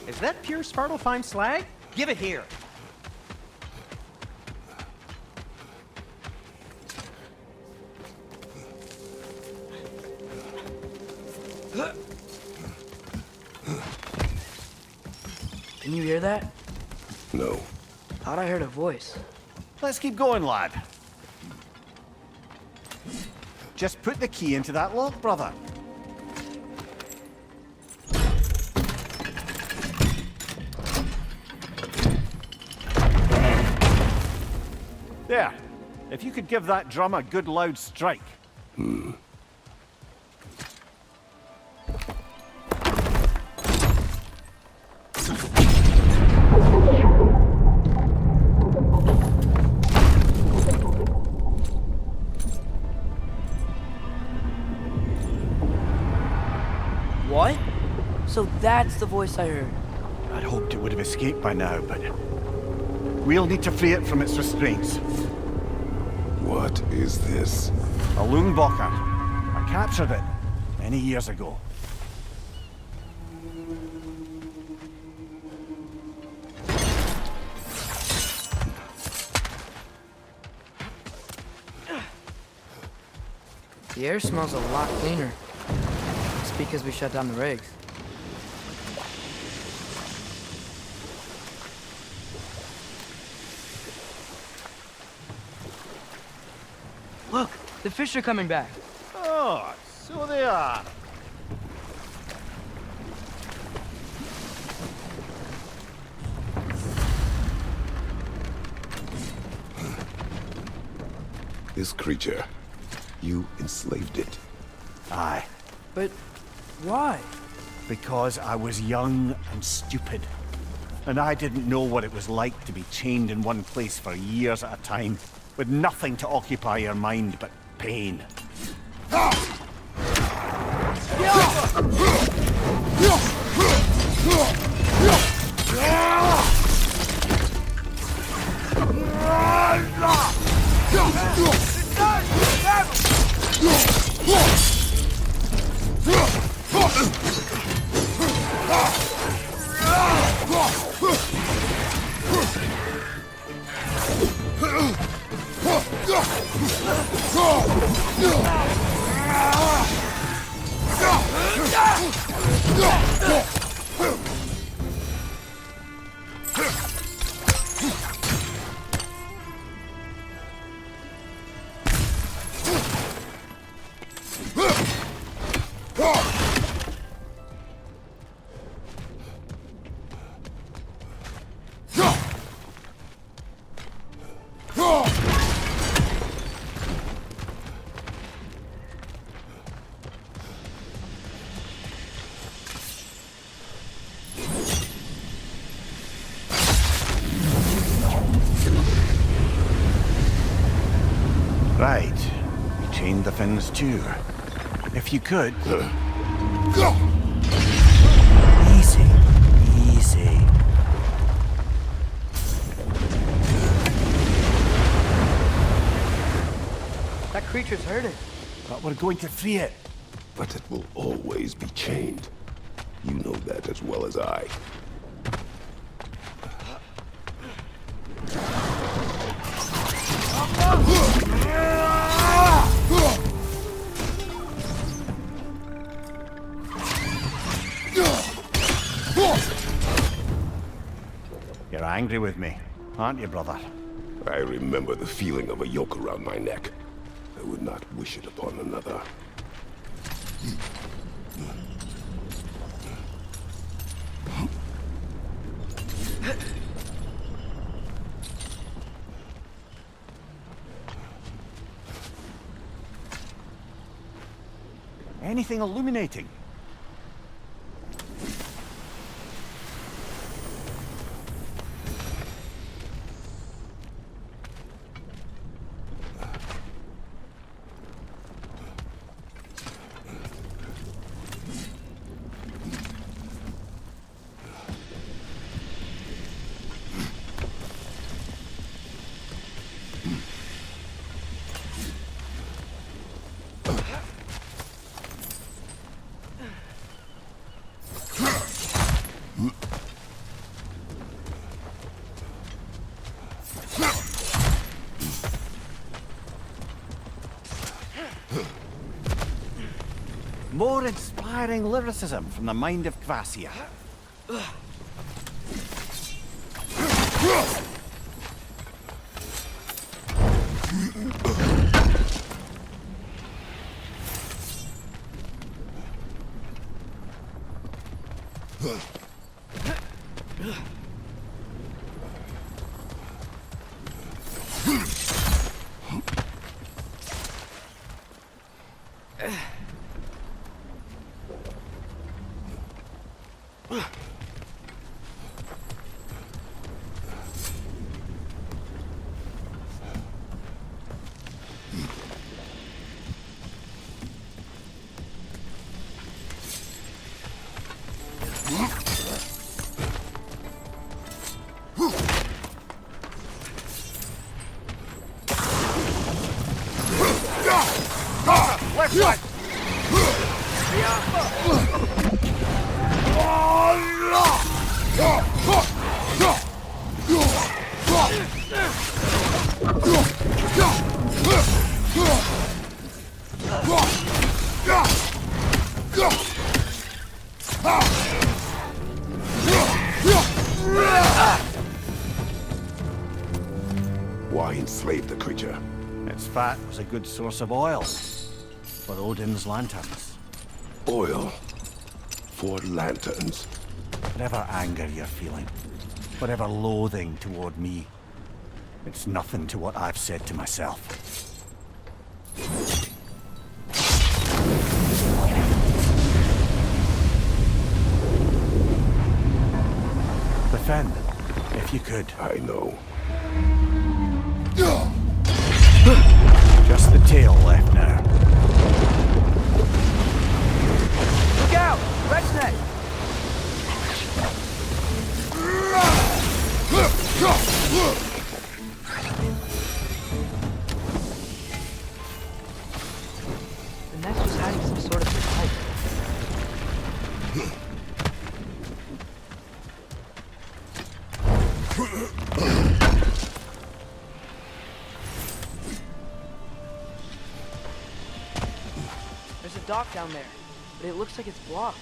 Is that pure Svartalfheim slag? Give it here. Can you hear that? No. Thought I heard a voice. Let's keep going, lad. Just put the key into that lock, brother. There. If you could give that drum a good loud strike. What? So that's the voice I heard. I'd hoped it would have escaped by now, but we'll need to free it from its restraints. What is this? A Lungbocker. I captured it many years ago. The air smells a lot cleaner. It's because we shut down the rigs. Look, the fish are coming back. Oh, so they are. This creature, you enslaved it. Aye. But why? Because I was young and stupid. And I didn't know what it was like to be chained in one place for years at a time, with nothing to occupy your mind but pain. Right. You chained the fins too. If you could... Easy. Easy. That creature's hurting. But we're going to free it. But it will always be chained. You know that as well as I. You're angry with me, aren't you, brother? I remember the feeling of a yoke around my neck. I would not wish it upon another. Anything illuminating? More inspiring lyricism from the mind of Gracia. Left side! Why enslave the creature? Its fat was a good source of oil for Odin's lanterns. Oil. For lanterns. Whatever anger you're feeling, whatever loathing toward me, it's nothing to what I've said to myself. Defend, if you could. I know. Just the tail left now. Look out! Red's neck! The nest was hiding some sort of device. There's a dock down there, but it looks like it's blocked.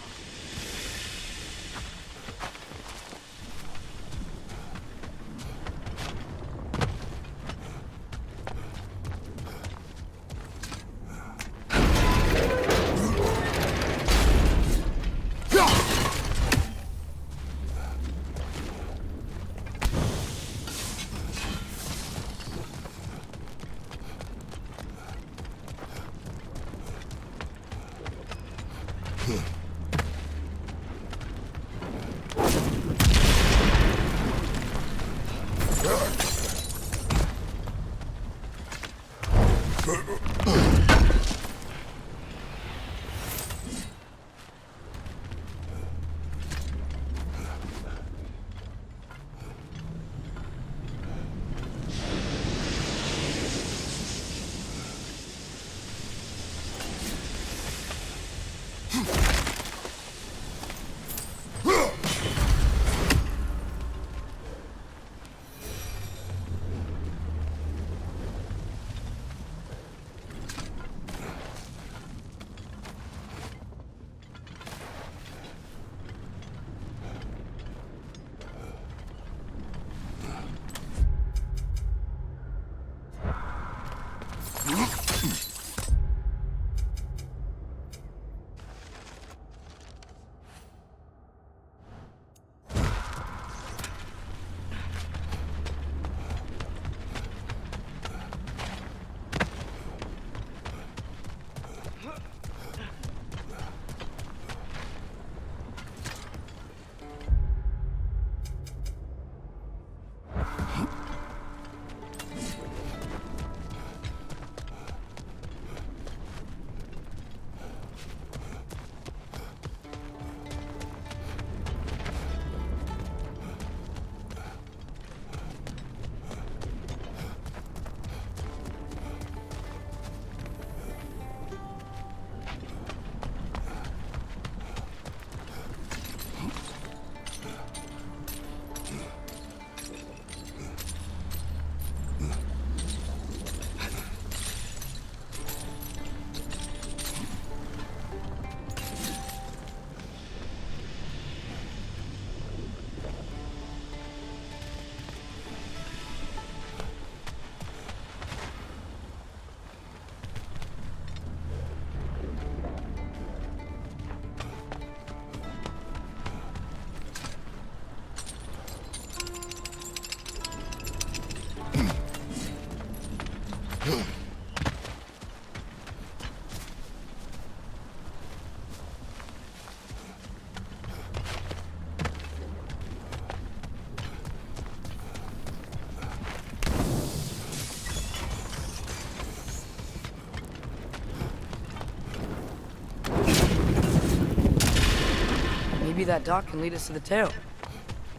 maybe that dock can lead us to the tail.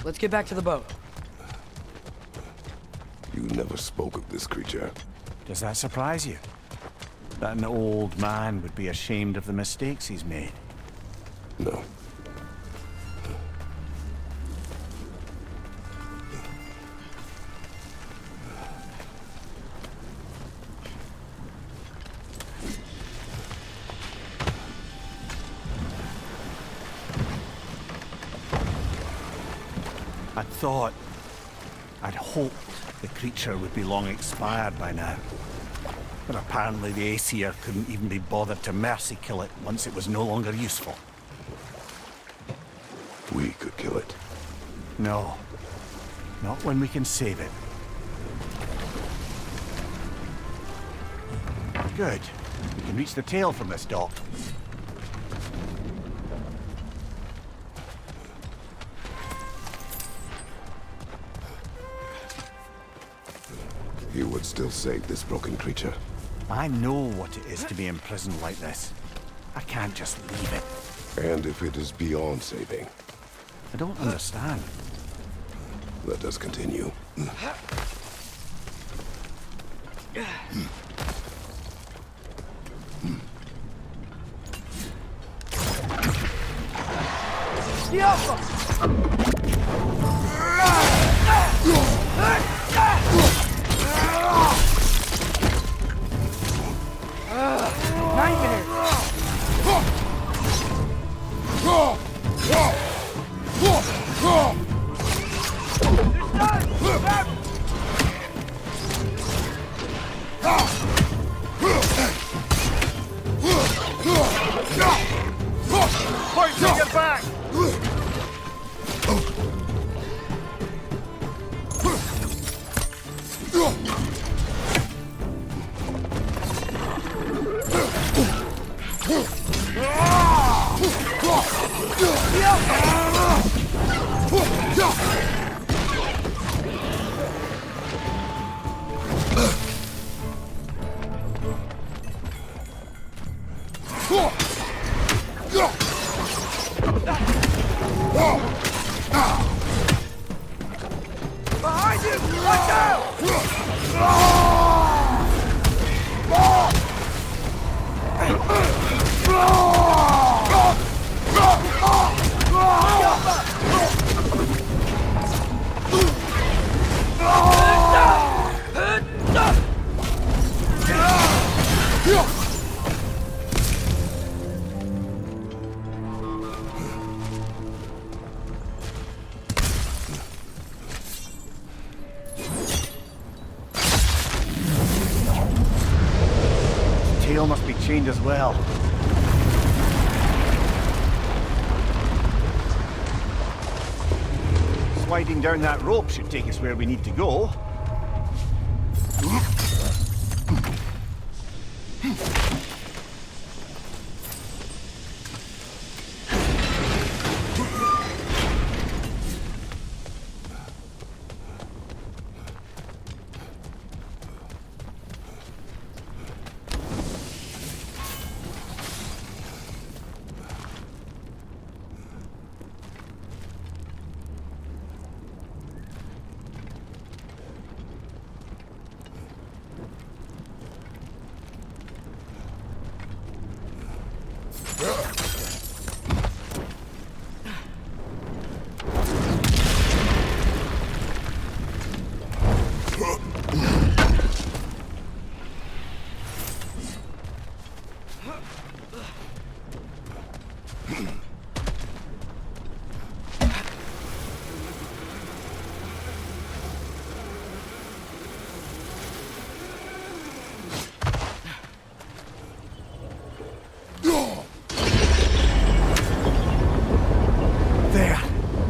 Let's get back to the boat. You never spoke of this creature. Does that surprise you? That an old man would be ashamed of the mistakes he's made? No. I'd hoped the creature would be long expired by now. But apparently the Aesir couldn't even be bothered to mercy kill it once it was no longer useful. We could kill it. No. Not when we can save it. Good. We can reach the tail from this dock. You would still save this broken creature. I know what it is to be imprisoned like this. I can't just leave it. And if it is beyond saving, I don't understand. let us continue. Tail must be chained as well. Sliding down that rope should take us where we need to go.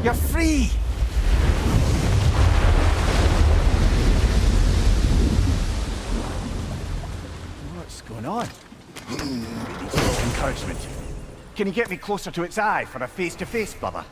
You're free! What's going on? Encouragement. Can you get me closer to its eye for a face-to-face, brother?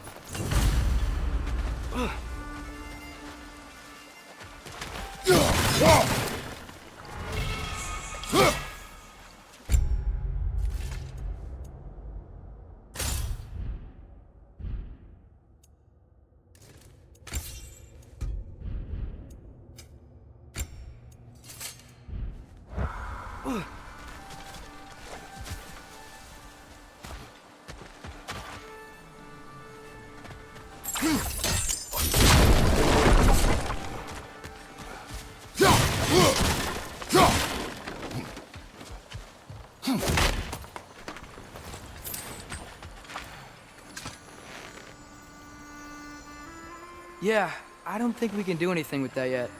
Yeah, I don't think we can do anything with that yet.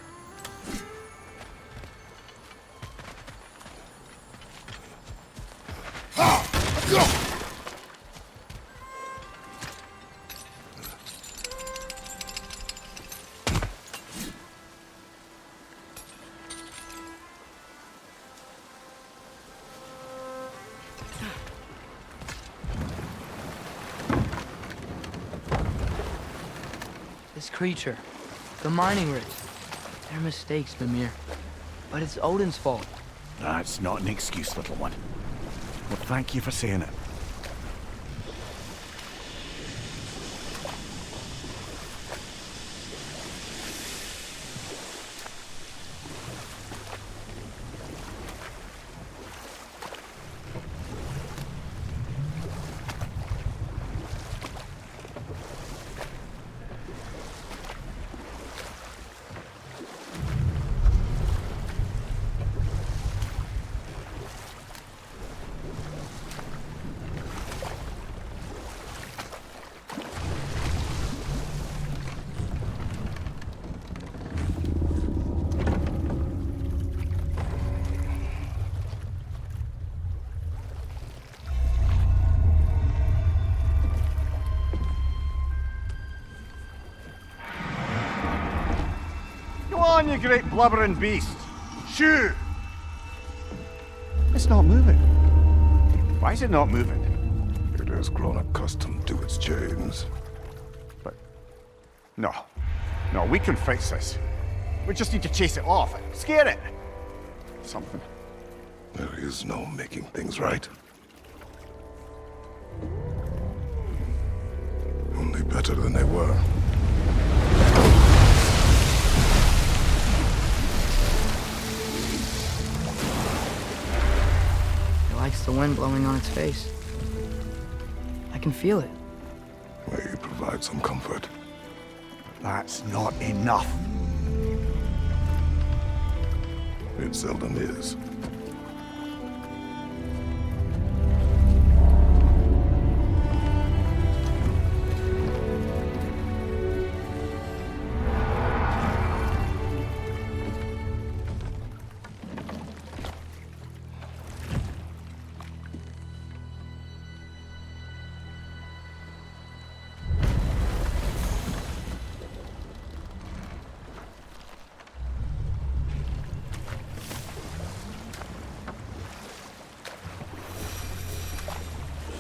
This creature, the mining rigs, they're mistakes, Mimir. But it's Odin's fault. That's not an excuse, little one. Well, thank you for saying it. Come on, you great blubbering beast! Shoo! It's not moving. Why is it not moving? It has grown accustomed to its chains. But... No. No, we can fix this. We just need to chase it off. Scare it! Something. There is no making things right. Only better than they were. It likes the wind blowing on its face. I can feel it. May provide some comfort. That's not enough. It seldom is.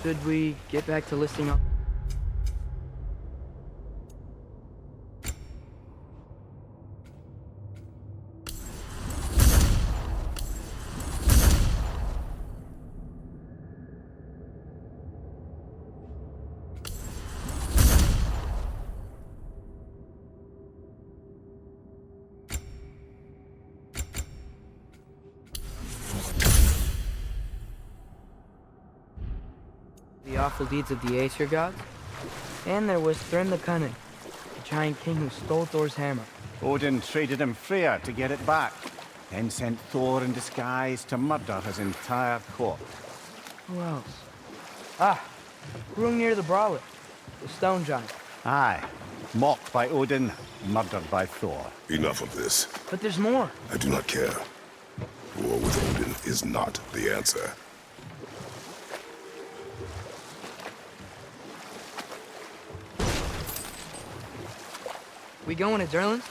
Should we get back to listing up? The awful deeds of the Aesir gods, and there was Thrym the Cunning, the giant king who stole Thor's hammer. Odin traded him Freya to get it back, then sent Thor in disguise to murder his entire court. Who else? Ah, Hrungnir the Brawler, the stone giant. Aye, mocked by Odin, murdered by Thor. Enough of this. But there's more. I do not care. War with Odin is not the answer. We going to Durland?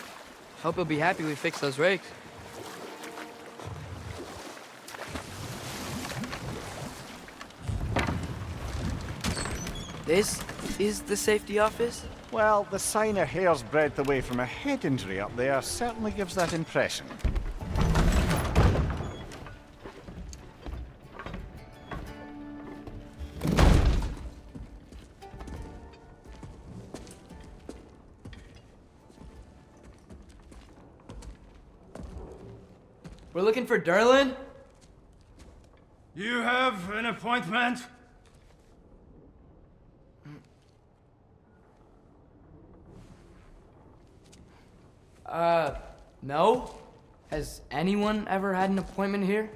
Hope he'll be happy we fixed those rigs. This is the safety office? Well, the sign a hair's breadth away from a head injury up there certainly gives that impression. We're looking for Durland? You have an appointment? No? Has anyone ever had an appointment here?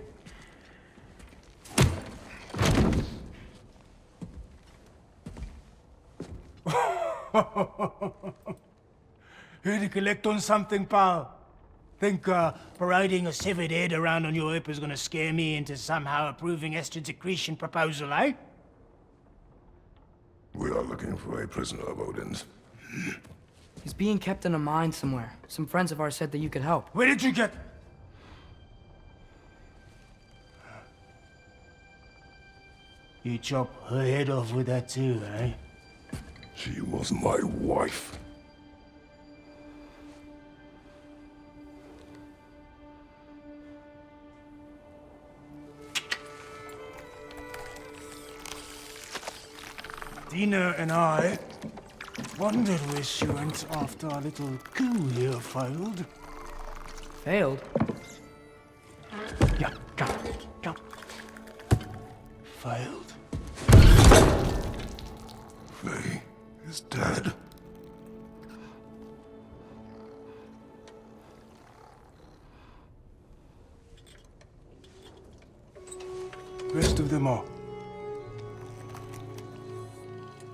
Here to collect on something, pal? Think parading a severed head around on your hip is gonna scare me into somehow approving Esther's accretion proposal, eh? We are looking for a prisoner of Odin's. He's being kept in a mine somewhere. Some friends of ours said that you could help. Where did you get... You chop her head off with that too, eh? She was my wife. Dina and I wondered where she went after our little coup here failed. Failed? Yeah, come. Failed. Faye is dead. Rest of them are.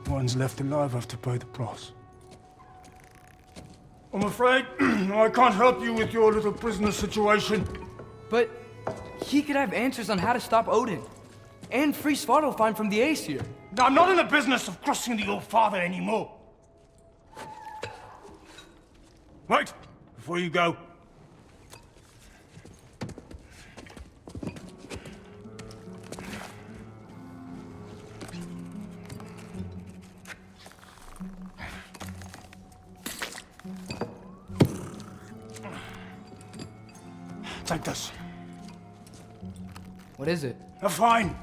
One's left alive have to pay the price. I'm afraid I can't help you with your little prisoner situation. But he could have answers on how to stop Odin. And free Svartalfheim from the Aesir. I'm not in the business of crossing the old father anymore. Wait, before you go. Take this. What is it? A fine.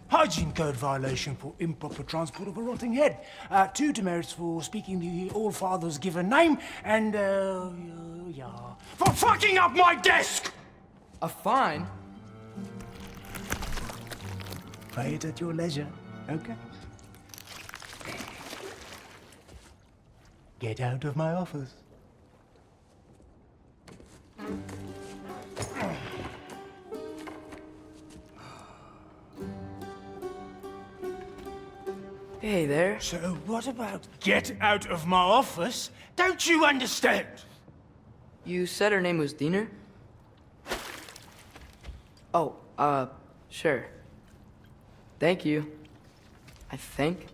Hygiene code violation for improper transport of a rotting head. 2 demerits for speaking the All-Father's given name, and, yeah. For fucking up my desk! A fine? Pay it at your leisure, okay? Get out of my office. Hey there. So what about get out of my office? Don't you understand? You said her name was Diener? Oh, sure. Thank you. I think.